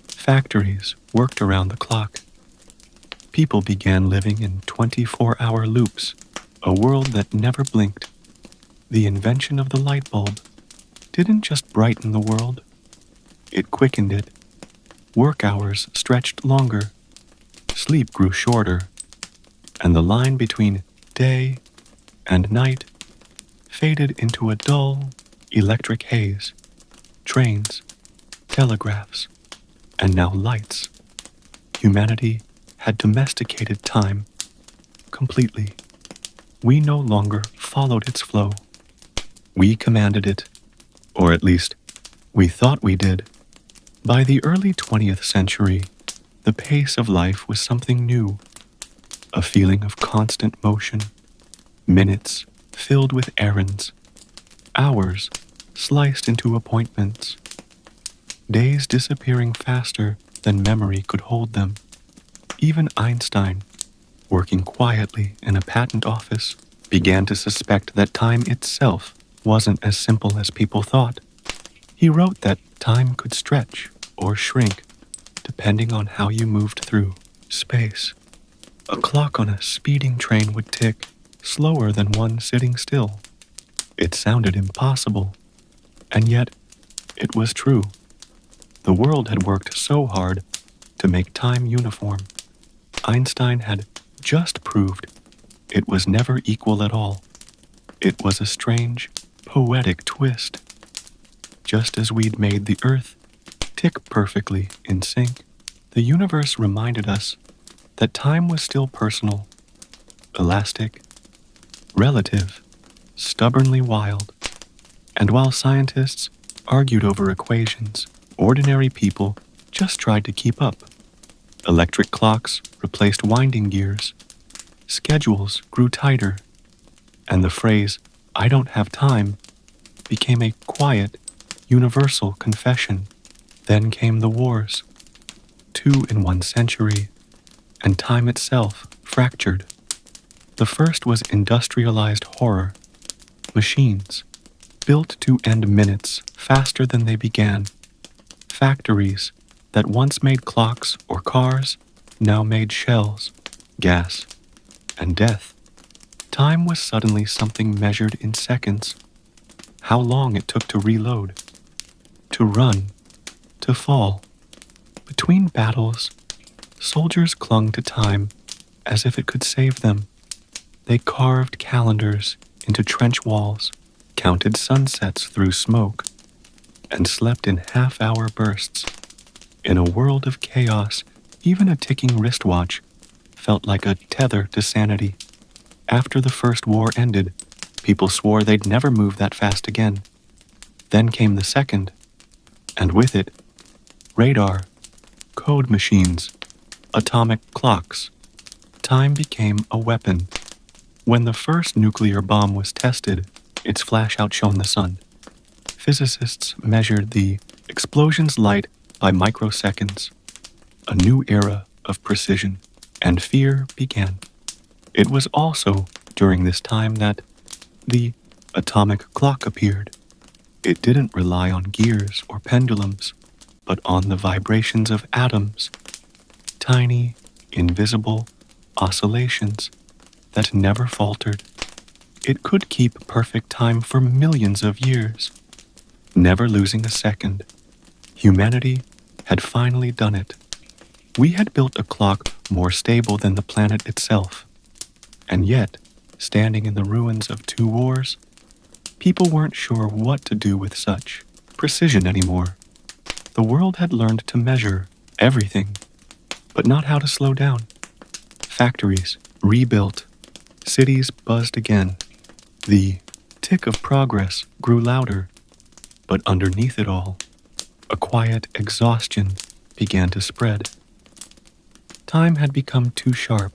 Factories worked around the clock. People began living in 24-hour loops, a world that never blinked. The invention of the light bulb didn't just brighten the world, it quickened it. Work hours stretched longer, sleep grew shorter, and the line between day and night faded into a dull, electric haze. Trains, telegraphs, and now lights. Humanity had domesticated time completely. We no longer followed its flow. We commanded it, or at least, we thought we did. By the early 20th century, the pace of life was something new, a feeling of constant motion, minutes filled with errands, hours sliced into appointments, days disappearing faster than memory could hold them. Even Einstein, working quietly in a patent office, began to suspect that time itself wasn't as simple as people thought. He wrote that time could stretch or shrink depending on how you moved through space. A clock on a speeding train would tick slower than one sitting still. It sounded impossible, and yet it was true. The world had worked so hard to make time uniform. Einstein had just proved it was never equal at all. It was a strange, poetic twist. Just as we'd made the Earth tick perfectly in sync, the universe reminded us that time was still personal, elastic, relative, stubbornly wild. And while scientists argued over equations, ordinary people just tried to keep up. Electric clocks replaced winding gears, schedules grew tighter, and the phrase, "I don't have time," became a quiet, universal confession. Then came the wars, 2 in 1 century, and time itself fractured. The first was industrialized horror, machines, built to end minutes faster than they began. Factories that once made clocks or cars now made shells, gas, and death. Time was suddenly something measured in seconds. How long it took to reload, to run, to fall. Between battles, soldiers clung to time as if it could save them. They carved calendars into trench walls, counted sunsets through smoke, and slept in half-hour bursts. In a world of chaos, even a ticking wristwatch felt like a tether to sanity. After the first war ended, people swore they'd never move that fast again. Then came the second, and with it, radar, code machines, atomic clocks. Time became a weapon. When the first nuclear bomb was tested, its flash outshone the sun. Physicists measured the explosion's light by microseconds. A new era of precision, and fear began. It was also during this time that the atomic clock appeared. It didn't rely on gears or pendulums, but on the vibrations of atoms, tiny, invisible oscillations that never faltered. It could keep perfect time for millions of years, never losing a second. Humanity had finally done it. We had built a clock more stable than the planet itself. And yet, standing in the ruins of 2 wars, people weren't sure what to do with such precision anymore. The world had learned to measure everything, but not how to slow down. Factories rebuilt, cities buzzed again. The tick of progress grew louder, but underneath it all, a quiet exhaustion began to spread. Time had become too sharp,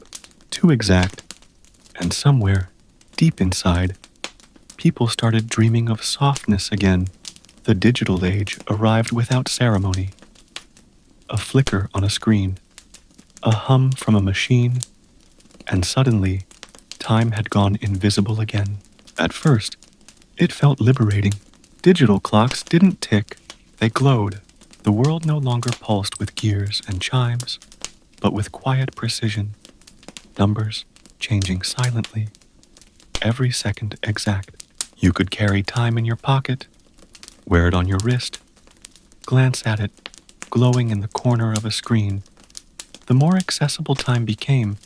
too exact, and somewhere, deep inside, people started dreaming of softness again. The digital age arrived without ceremony. A flicker on a screen, a hum from a machine, and suddenly, time had gone invisible again. At first, it felt liberating. Digital clocks didn't tick, they glowed. The world no longer pulsed with gears and chimes, but with quiet precision, numbers changing silently, every second exact. You could carry time in your pocket, wear it on your wrist, glance at it, glowing in the corner of a screen. The more accessible time became,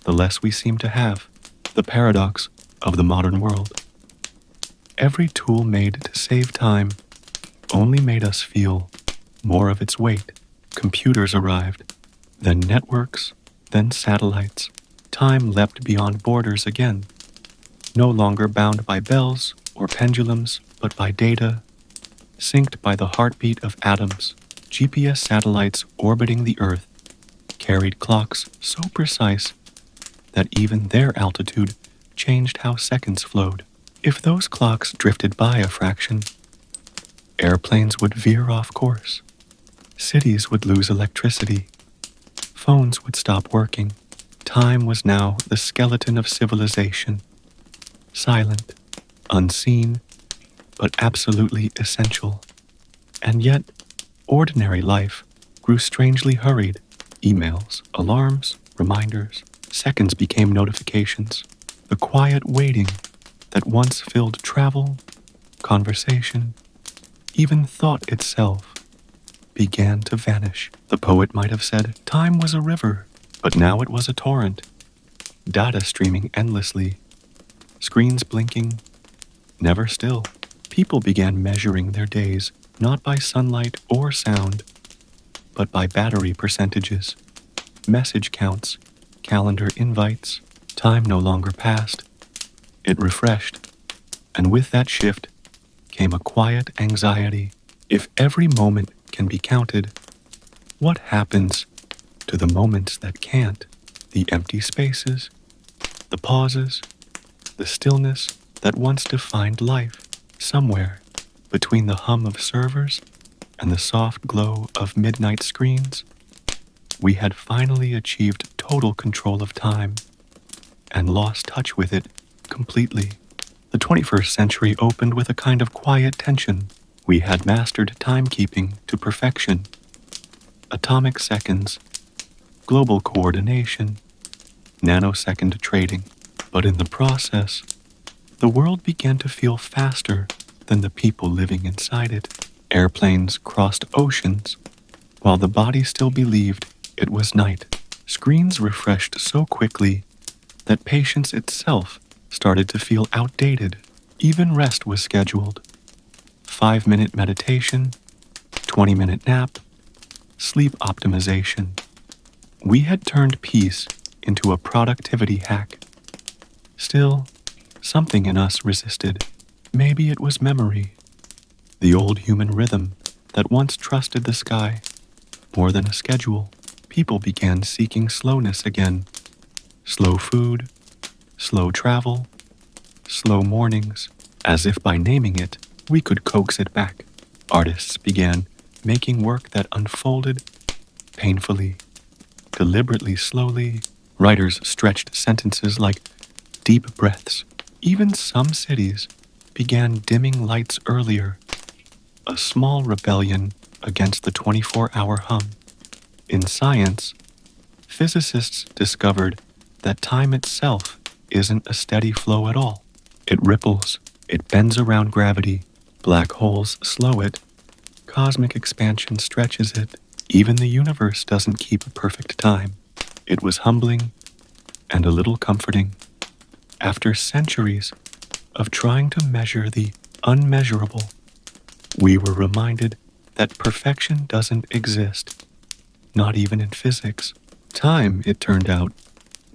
the less we seemed to have. The paradox of the modern world. Every tool made to save time only made us feel more of its weight. Computers arrived, then networks, then satellites. Time leapt beyond borders again, no longer bound by bells or pendulums, but by data, synced by the heartbeat of atoms. GPS satellites orbiting the Earth carried clocks so precise that even their altitude changed how seconds flowed. If those clocks drifted by a fraction, airplanes would veer off course, cities would lose electricity, phones would stop working. Time was now the skeleton of civilization, silent, unseen, but absolutely essential. And yet, ordinary life grew strangely hurried. Emails, alarms, reminders, seconds became notifications. The quiet waiting that once filled travel, conversation, even thought itself, began to vanish. The poet might have said, time was a river, but now it was a torrent. Data streaming endlessly, screens blinking, never still. People began measuring their days not by sunlight or sound, but by battery percentages, message counts, calendar invites. Time no longer passed. It refreshed. And with that shift came a quiet anxiety. If every moment can be counted, what happens to the moments that can't? The empty spaces, the pauses, the stillness that once defined life. Somewhere between the hum of servers and the soft glow of midnight screens, we had finally achieved total control of time and lost touch with it completely. The 21st century opened with a kind of quiet tension. We had mastered timekeeping to perfection. Atomic seconds, global coordination, nanosecond trading. But in the process, the world began to feel faster than the people living inside it. Airplanes crossed oceans, while the body still believed it was night. Screens refreshed so quickly that patience itself started to feel outdated. Even rest was scheduled. 5-minute meditation, 20-minute nap, sleep optimization. We had turned peace into a productivity hack. Still, something in us resisted. Maybe it was memory, the old human rhythm that once trusted the sky more than a schedule. People began seeking slowness again. Slow food, slow travel, slow mornings. As if by naming it, we could coax it back. Artists began making work that unfolded painfully, deliberately slowly. Writers stretched sentences like deep breaths. Even some cities began dimming lights earlier, a small rebellion against the 24-hour hum. In science, physicists discovered that time itself isn't a steady flow at all. It ripples, it bends around gravity, black holes slow it, cosmic expansion stretches it. Even the universe doesn't keep a perfect time. It was humbling and a little comforting. After centuries of trying to measure the unmeasurable, we were reminded that perfection doesn't exist, not even in physics. Time, it turned out,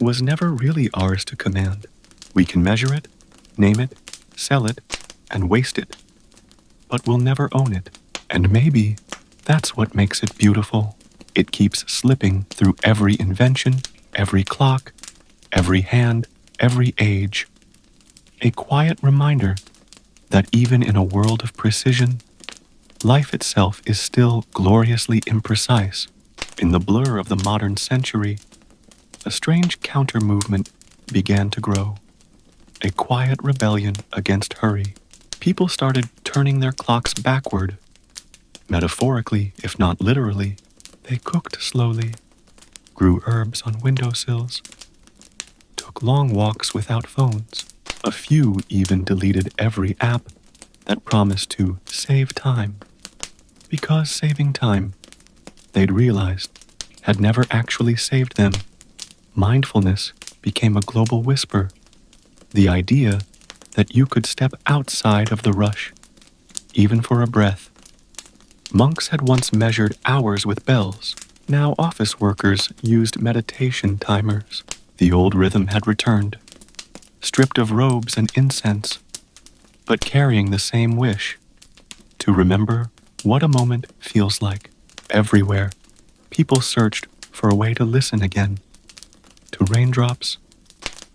was never really ours to command. We can measure it, name it, sell it, and waste it, but we'll never own it. And maybe that's what makes it beautiful. It keeps slipping through every invention, every clock, every hand, every age. A quiet reminder that even in a world of precision, life itself is still gloriously imprecise. In the blur of the modern century, a strange counter-movement began to grow, a quiet rebellion against hurry. People started turning their clocks backward. Metaphorically, if not literally, they cooked slowly, grew herbs on windowsills, took long walks without phones. A few even deleted every app that promised to save time. Because saving time, they'd realized, had never actually saved them. Mindfulness became a global whisper, the idea that you could step outside of the rush, even for a breath. Monks had once measured hours with bells. Now office workers used meditation timers. The old rhythm had returned, stripped of robes and incense, but carrying the same wish, to remember what a moment feels like. Everywhere, people searched for a way to listen again, to raindrops,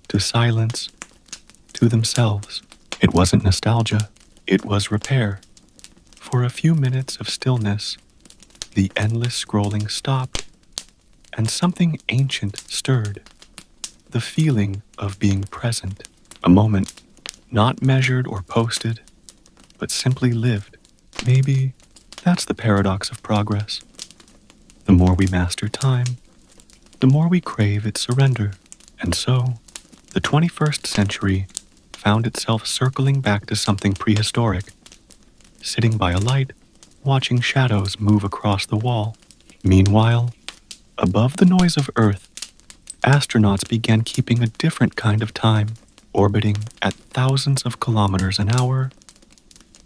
to silence, to themselves. It wasn't nostalgia, it was repair. For a few minutes of stillness, the endless scrolling stopped, and something ancient stirred. The feeling of being present, a moment not measured or posted, but simply lived. Maybe that's the paradox of progress. The more we master time, the more we crave its surrender. And so, the 21st century found itself circling back to something prehistoric, sitting by a light, watching shadows move across the wall. Meanwhile, above the noise of Earth, astronauts began keeping a different kind of time. Orbiting at thousands of kilometers an hour,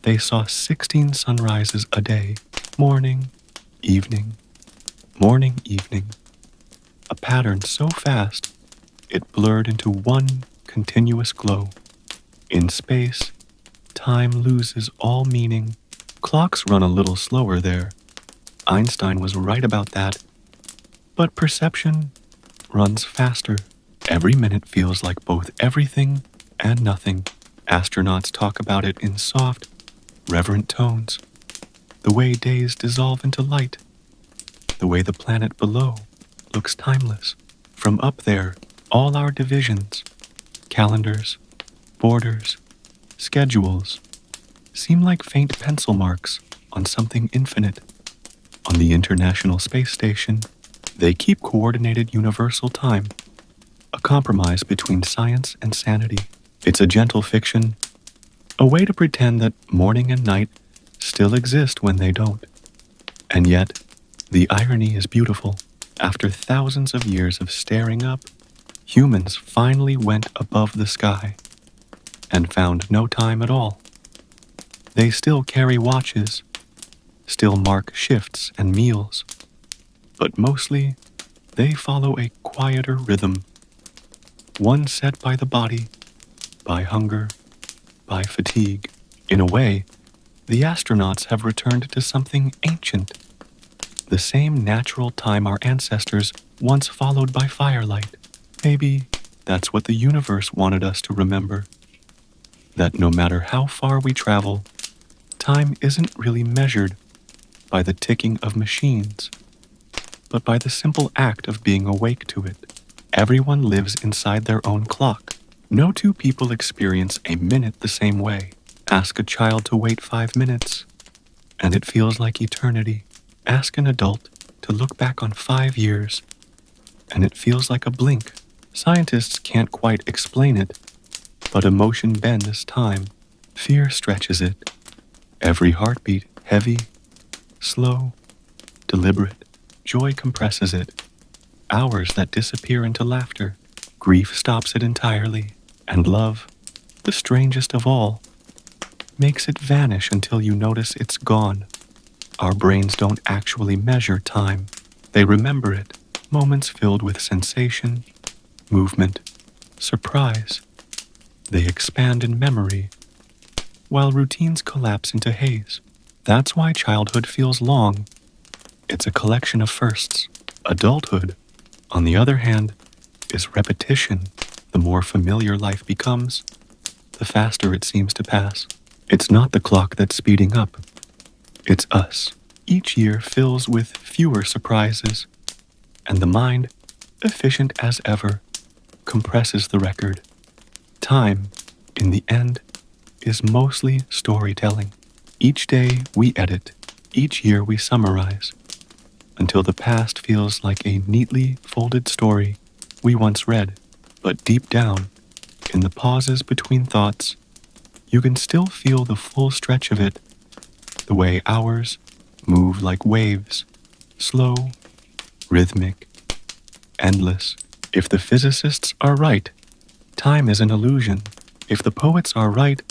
they saw 16 sunrises a day, morning, evening, morning, evening. A pattern so fast, it blurred into one continuous glow. In space, time loses all meaning. Clocks run a little slower there. Einstein was right about that. But perception runs faster. Every minute feels like both everything and nothing. Astronauts talk about it in soft, reverent tones. The way days dissolve into light. The way the planet below looks timeless. From up there, all our divisions, calendars, borders, schedules, seem like faint pencil marks on something infinite. On the International Space Station, they keep coordinated universal time, a compromise between science and sanity. It's a gentle fiction, a way to pretend that morning and night still exist when they don't. And yet, the irony is beautiful. After thousands of years of staring up, humans finally went above the sky and found no time at all. They still carry watches, still mark shifts and meals, but mostly they follow a quieter rhythm, one set by the body, by hunger, by fatigue. In a way, the astronauts have returned to something ancient, the same natural time our ancestors once followed by firelight. Maybe that's what the universe wanted us to remember, that no matter how far we travel, time isn't really measured by the ticking of machines, but by the simple act of being awake to it. Everyone lives inside their own clock. No two people experience a minute the same way. Ask a child to wait 5 minutes, and it feels like eternity. Ask an adult to look back on 5 years, and it feels like a blink. Scientists can't quite explain it, but emotion bends time. Fear stretches it. Every heartbeat, heavy, slow, deliberate. Joy compresses it. Hours that disappear into laughter. Grief stops it entirely. And love, the strangest of all, makes it vanish until you notice it's gone. Our brains don't actually measure time. They remember it. Moments filled with sensation, movement, surprise. They expand in memory, while routines collapse into haze. That's why childhood feels long. It's a collection of firsts. Adulthood, on the other hand, is repetition. The more familiar life becomes, the faster it seems to pass. It's not the clock that's speeding up. It's us. Each year fills with fewer surprises, and the mind, efficient as ever, compresses the record. Time, in the end, is mostly storytelling. Each day we edit, each year we summarize, until the past feels like a neatly folded story we once read. But deep down, in the pauses between thoughts, you can still feel the full stretch of it, the way hours move like waves, slow, rhythmic, endless. If the physicists are right, time is an illusion. If the poets are right,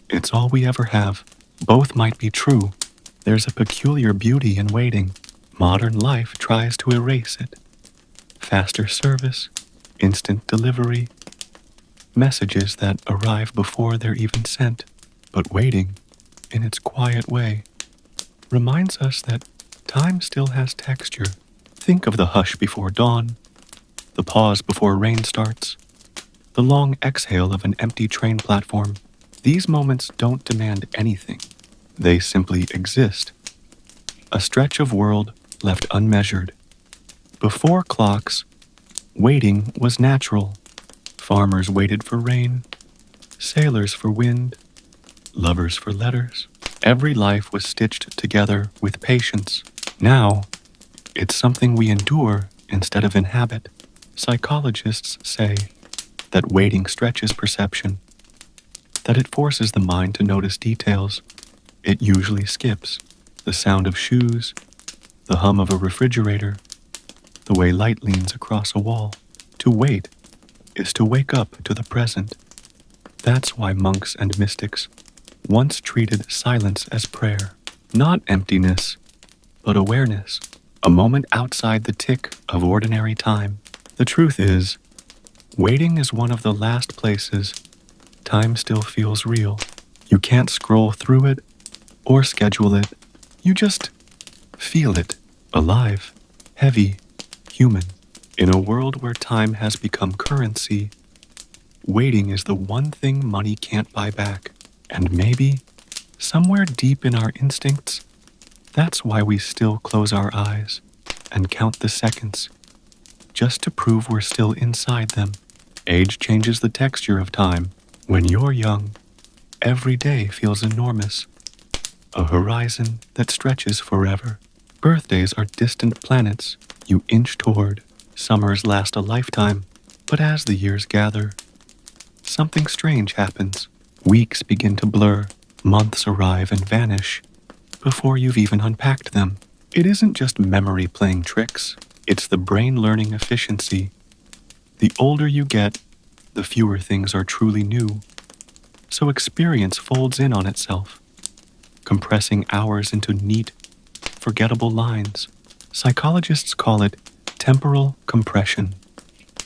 it's all we ever have. Both might be true. There's a peculiar beauty in waiting. Modern life tries to erase it. Faster service, instant delivery, messages that arrive before they're even sent. But waiting, in its quiet way, reminds us that time still has texture. Think of the hush before dawn, the pause before rain starts, the long exhale of an empty train platform. These moments don't demand anything. They simply exist. A stretch of world left unmeasured. Before clocks, waiting was natural. Farmers waited for rain, sailors for wind, lovers for letters. Every life was stitched together with patience. Now, it's something we endure instead of inhabit. Psychologists say that waiting stretches perception, that it forces the mind to notice details it usually skips. The sound of shoes, the hum of a refrigerator, the way light leans across a wall. To wait is to wake up to the present. That's why monks and mystics once treated silence as prayer. Not emptiness, but awareness. A moment outside the tick of ordinary time. The truth is, waiting is one of the last places time still feels real. You can't scroll through it or schedule it. You just feel it, alive, heavy, human. In a world where time has become currency, waiting is the one thing money can't buy back. And maybe, somewhere deep in our instincts, that's why we still close our eyes and count the seconds, just to prove we're still inside them. Age changes the texture of time. When you're young, every day feels enormous, a horizon that stretches forever. Birthdays are distant planets you inch toward. Summers last a lifetime, but as the years gather, something strange happens. Weeks begin to blur, months arrive and vanish before you've even unpacked them. It isn't just memory playing tricks, it's the brain learning efficiency. The older you get, the fewer things are truly new. So experience folds in on itself, compressing hours into neat, forgettable lines. Psychologists call it temporal compression.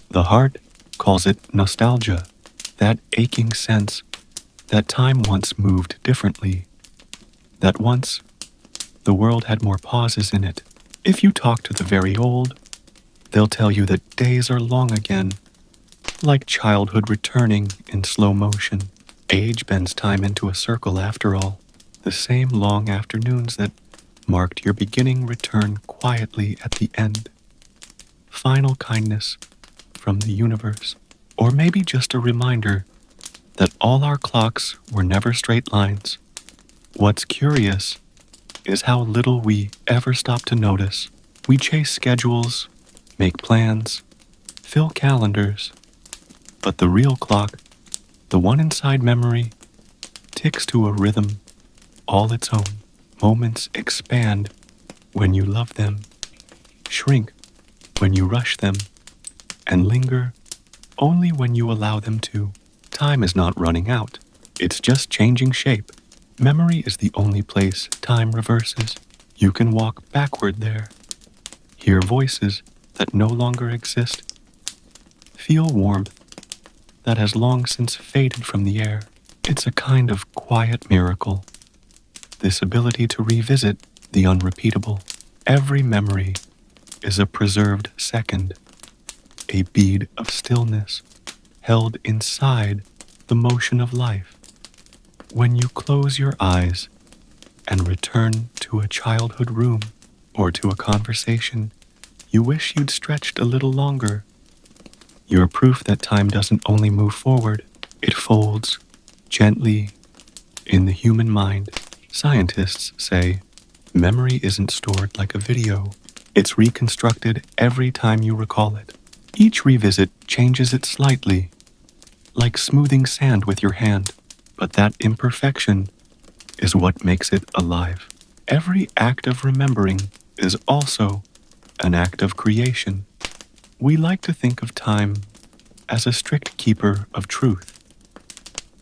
The heart calls it nostalgia, that aching sense that time once moved differently, that once the world had more pauses in it. If you talk to the very old, they'll tell you that days are long again, like childhood returning in slow motion. Age bends time into a circle after all. The same long afternoons that marked your beginning return quietly at the end. Final kindness from the universe. Or maybe just a reminder that all our clocks were never straight lines. What's curious is how little we ever stop to notice. We chase schedules, make plans, fill calendars, but the real clock, the one inside memory, ticks to a rhythm all its own. Moments expand when you love them, shrink when you rush them, and linger only when you allow them to. Time is not running out, it's just changing shape. Memory is the only place time reverses. You can walk backward there, hear voices that no longer exist, feel warmth that has long since faded from the air. It's a kind of quiet miracle, this ability to revisit the unrepeatable. Every memory is a preserved second, a bead of stillness held inside the motion of life. When you close your eyes and return to a childhood room or to a conversation you wish you'd stretched a little longer, you're proof that time doesn't only move forward, it folds gently In the human mind, scientists say memory isn't stored like a video. It's reconstructed every time you recall it. Each revisit changes it slightly, like smoothing sand with your hand. But that imperfection is what makes it alive. Every act of remembering is also an act of creation. We like to think of time as a strict keeper of truth,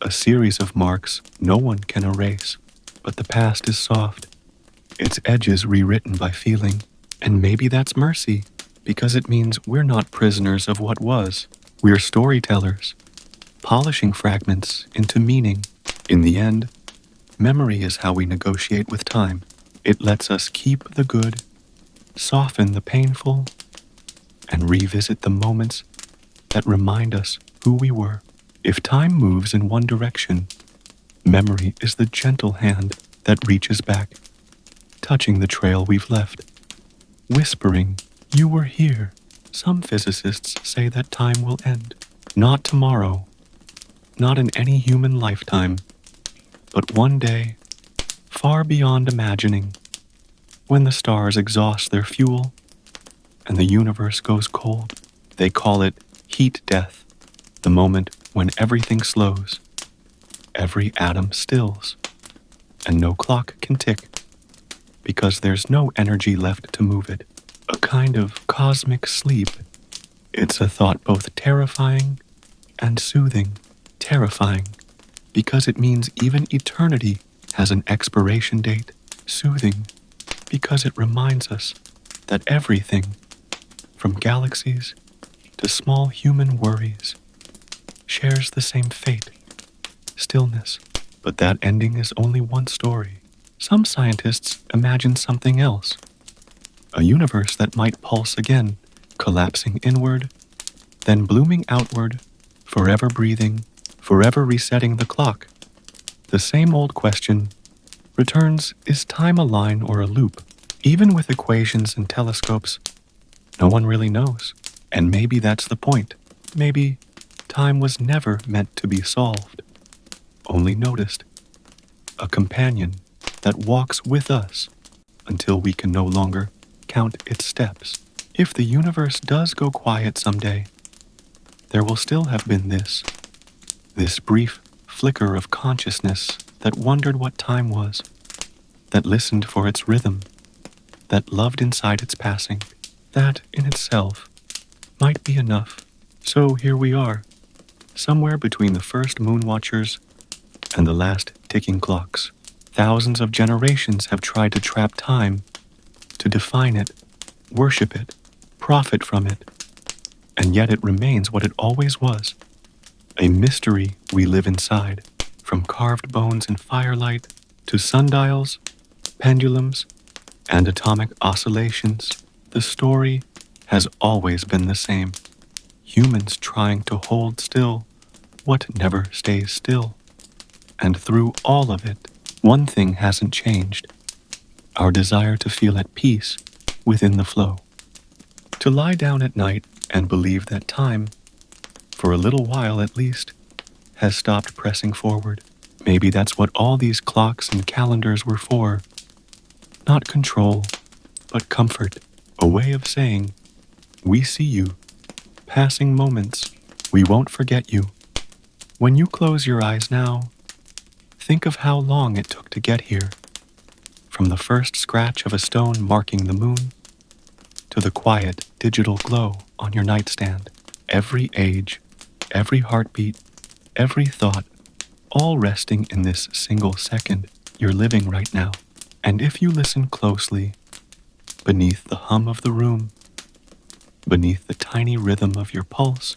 a series of marks no one can erase. But the past is soft, its edges rewritten by feeling. And maybe that's mercy, because it means we're not prisoners of what was. We're storytellers, polishing fragments into meaning. In the end, memory is how we negotiate with time. It lets us keep the good, soften the painful, and revisit the moments that remind us who we were. If time moves in one direction, memory is the gentle hand that reaches back, touching the trail we've left, whispering, "You were here." Some physicists say that time will end. Not tomorrow, not in any human lifetime, but one day, far beyond imagining, when the stars exhaust their fuel and the universe goes cold. They call it heat death, the moment when everything slows, every atom stills, and no clock can tick, because there's no energy left to move it. A kind of cosmic sleep. It's a thought both terrifying and soothing. Terrifying, because it means even eternity has an expiration date. Soothing, because it reminds us that everything, from galaxies to small human worries, shares the same fate, stillness. But that ending is only one story. Some scientists imagine something else. A universe that might pulse again, collapsing inward, then blooming outward, forever breathing, forever resetting the clock. The same old question returns: is time a line or a loop? Even with equations and telescopes, no one really knows. And maybe that's the point. Maybe time was never meant to be solved, only noticed. A companion that walks with us until we can no longer count its steps. If the universe does go quiet someday, there will still have been this brief flicker of consciousness that wondered what time was, that listened for its rhythm, that loved inside its passing. That in itself might be enough. So here we are, somewhere between the first moon watchers and the last ticking clocks. Thousands of generations have tried to trap time, to define it, worship it, profit from it, and yet it remains what it always was, a mystery we live inside. From carved bones in firelight to sundials, pendulums, and atomic oscillations, the story has always been the same. Humans trying to hold still what never stays still. And through all of it, one thing hasn't changed: our desire to feel at peace within the flow. To lie down at night and believe that time, for a little while at least, has stopped pressing forward. Maybe that's what all these clocks and calendars were for. Not control, but comfort. A way of saying, we see you. Passing moments, we won't forget you. When you close your eyes now, think of how long it took to get here. From the first scratch of a stone marking the moon, to the quiet digital glow on your nightstand. Every age, every heartbeat, every thought, all resting in this single second you're living right now. And if you listen closely, beneath the hum of the room, beneath the tiny rhythm of your pulse,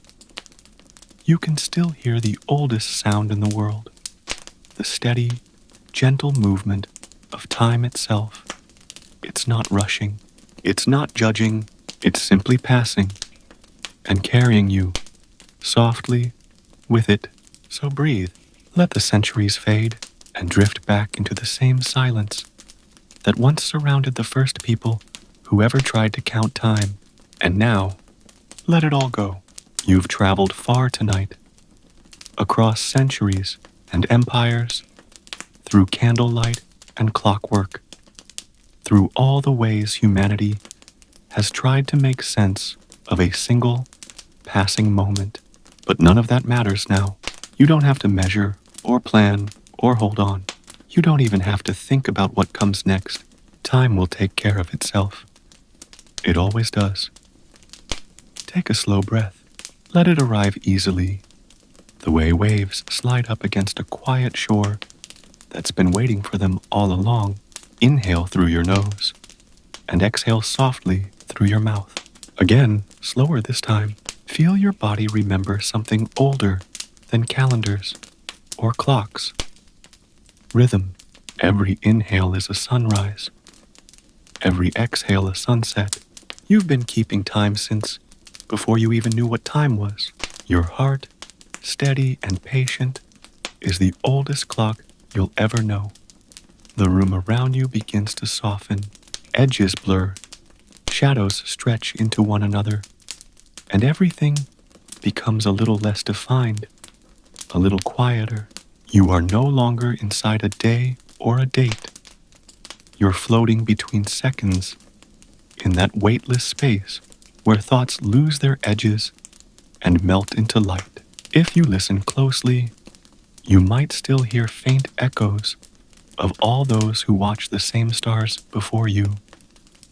you can still hear the oldest sound in the world, the steady, gentle movement of time itself. It's not rushing, it's not judging, it's simply passing and carrying you softly with it. So breathe, let the centuries fade and drift back into the same silence that once surrounded the first people who ever tried to count time. And now, let it all go. You've traveled far tonight, across centuries and empires, through candlelight and clockwork, through all the ways humanity has tried to make sense of a single passing moment. But none of that matters now. You don't have to measure or plan or hold on. You don't even have to think about what comes next. Time will take care of itself. It always does. Take a slow breath. Let it arrive easily, the way waves slide up against a quiet shore that's been waiting for them all along. Inhale through your nose and exhale softly through your mouth. Again, slower this time. Feel your body remember something older than calendars or clocks. Rhythm. Every inhale is a sunrise. Every exhale a sunset. You've been keeping time since before you even knew what time was. Your heart, steady and patient, is the oldest clock you'll ever know. The room around you begins to soften. Edges blur. Shadows stretch into one another. And everything becomes a little less defined, a little quieter. You are no longer inside a day or a date. You're floating between seconds in that weightless space where thoughts lose their edges and melt into light. If you listen closely, you might still hear faint echoes of all those who watched the same stars before you.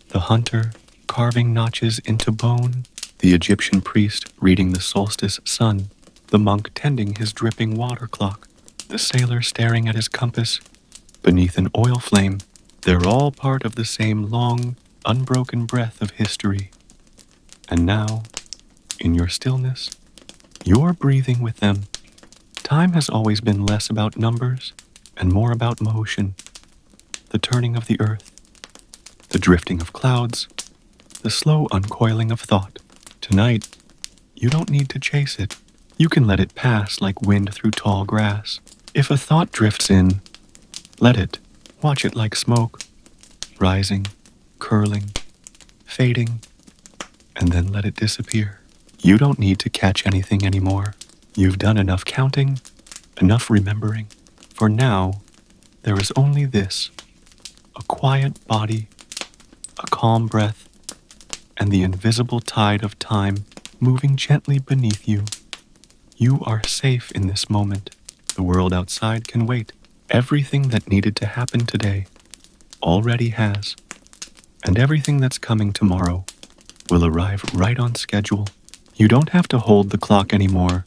The hunter carving notches into bone, the Egyptian priest reading the solstice sun, the monk tending his dripping water clock, the sailor staring at his compass beneath an oil flame. They're all part of the same long, unbroken breath of history. And now, in your stillness, you're breathing with them. Time has always been less about numbers and more about motion, the turning of the earth, the drifting of clouds, the slow uncoiling of thought. Tonight, you don't need to chase it. You can let it pass like wind through tall grass. If a thought drifts in, let it. Watch it like smoke, rising, curling, fading, and then let it disappear. You don't need to catch anything anymore. You've done enough counting, enough remembering. For now, there is only this: a quiet body, a calm breath, and the invisible tide of time moving gently beneath you. You are safe in this moment. The world outside can wait. Everything that needed to happen today already has, and everything that's coming tomorrow will arrive right on schedule. You don't have to hold the clock anymore.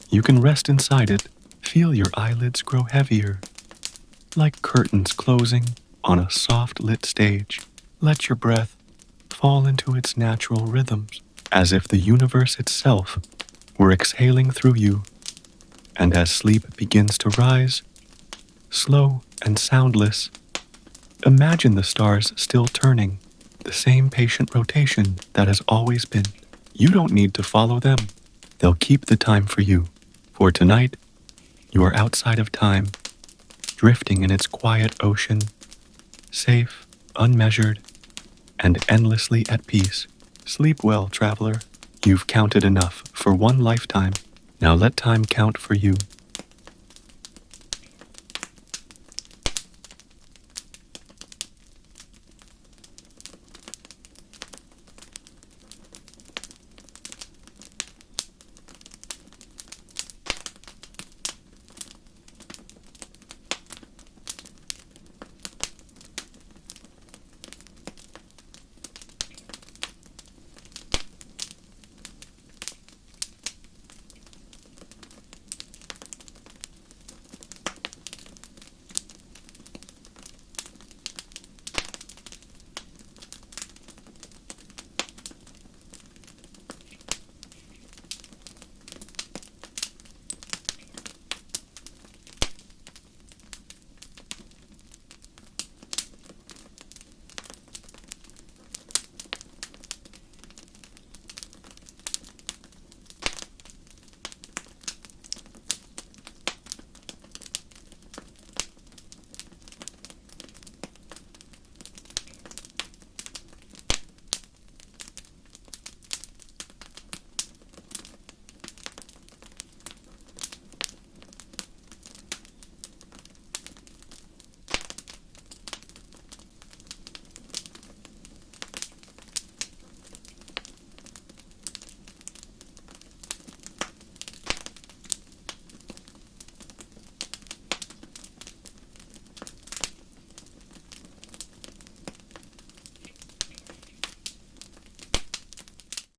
You can rest inside it. Feel your eyelids grow heavier, like curtains closing on a soft lit stage. Let your breath fall into its natural rhythms, as if the universe itself were exhaling through you. And as sleep begins to rise, slow and soundless, imagine the stars still turning, the same patient rotation that has always been. You don't need to follow them. They'll keep the time for you. For tonight, you are outside of time, drifting in its quiet ocean, safe, unmeasured, and endlessly at peace. Sleep well, traveler. You've counted enough for one lifetime. Now let time count for you.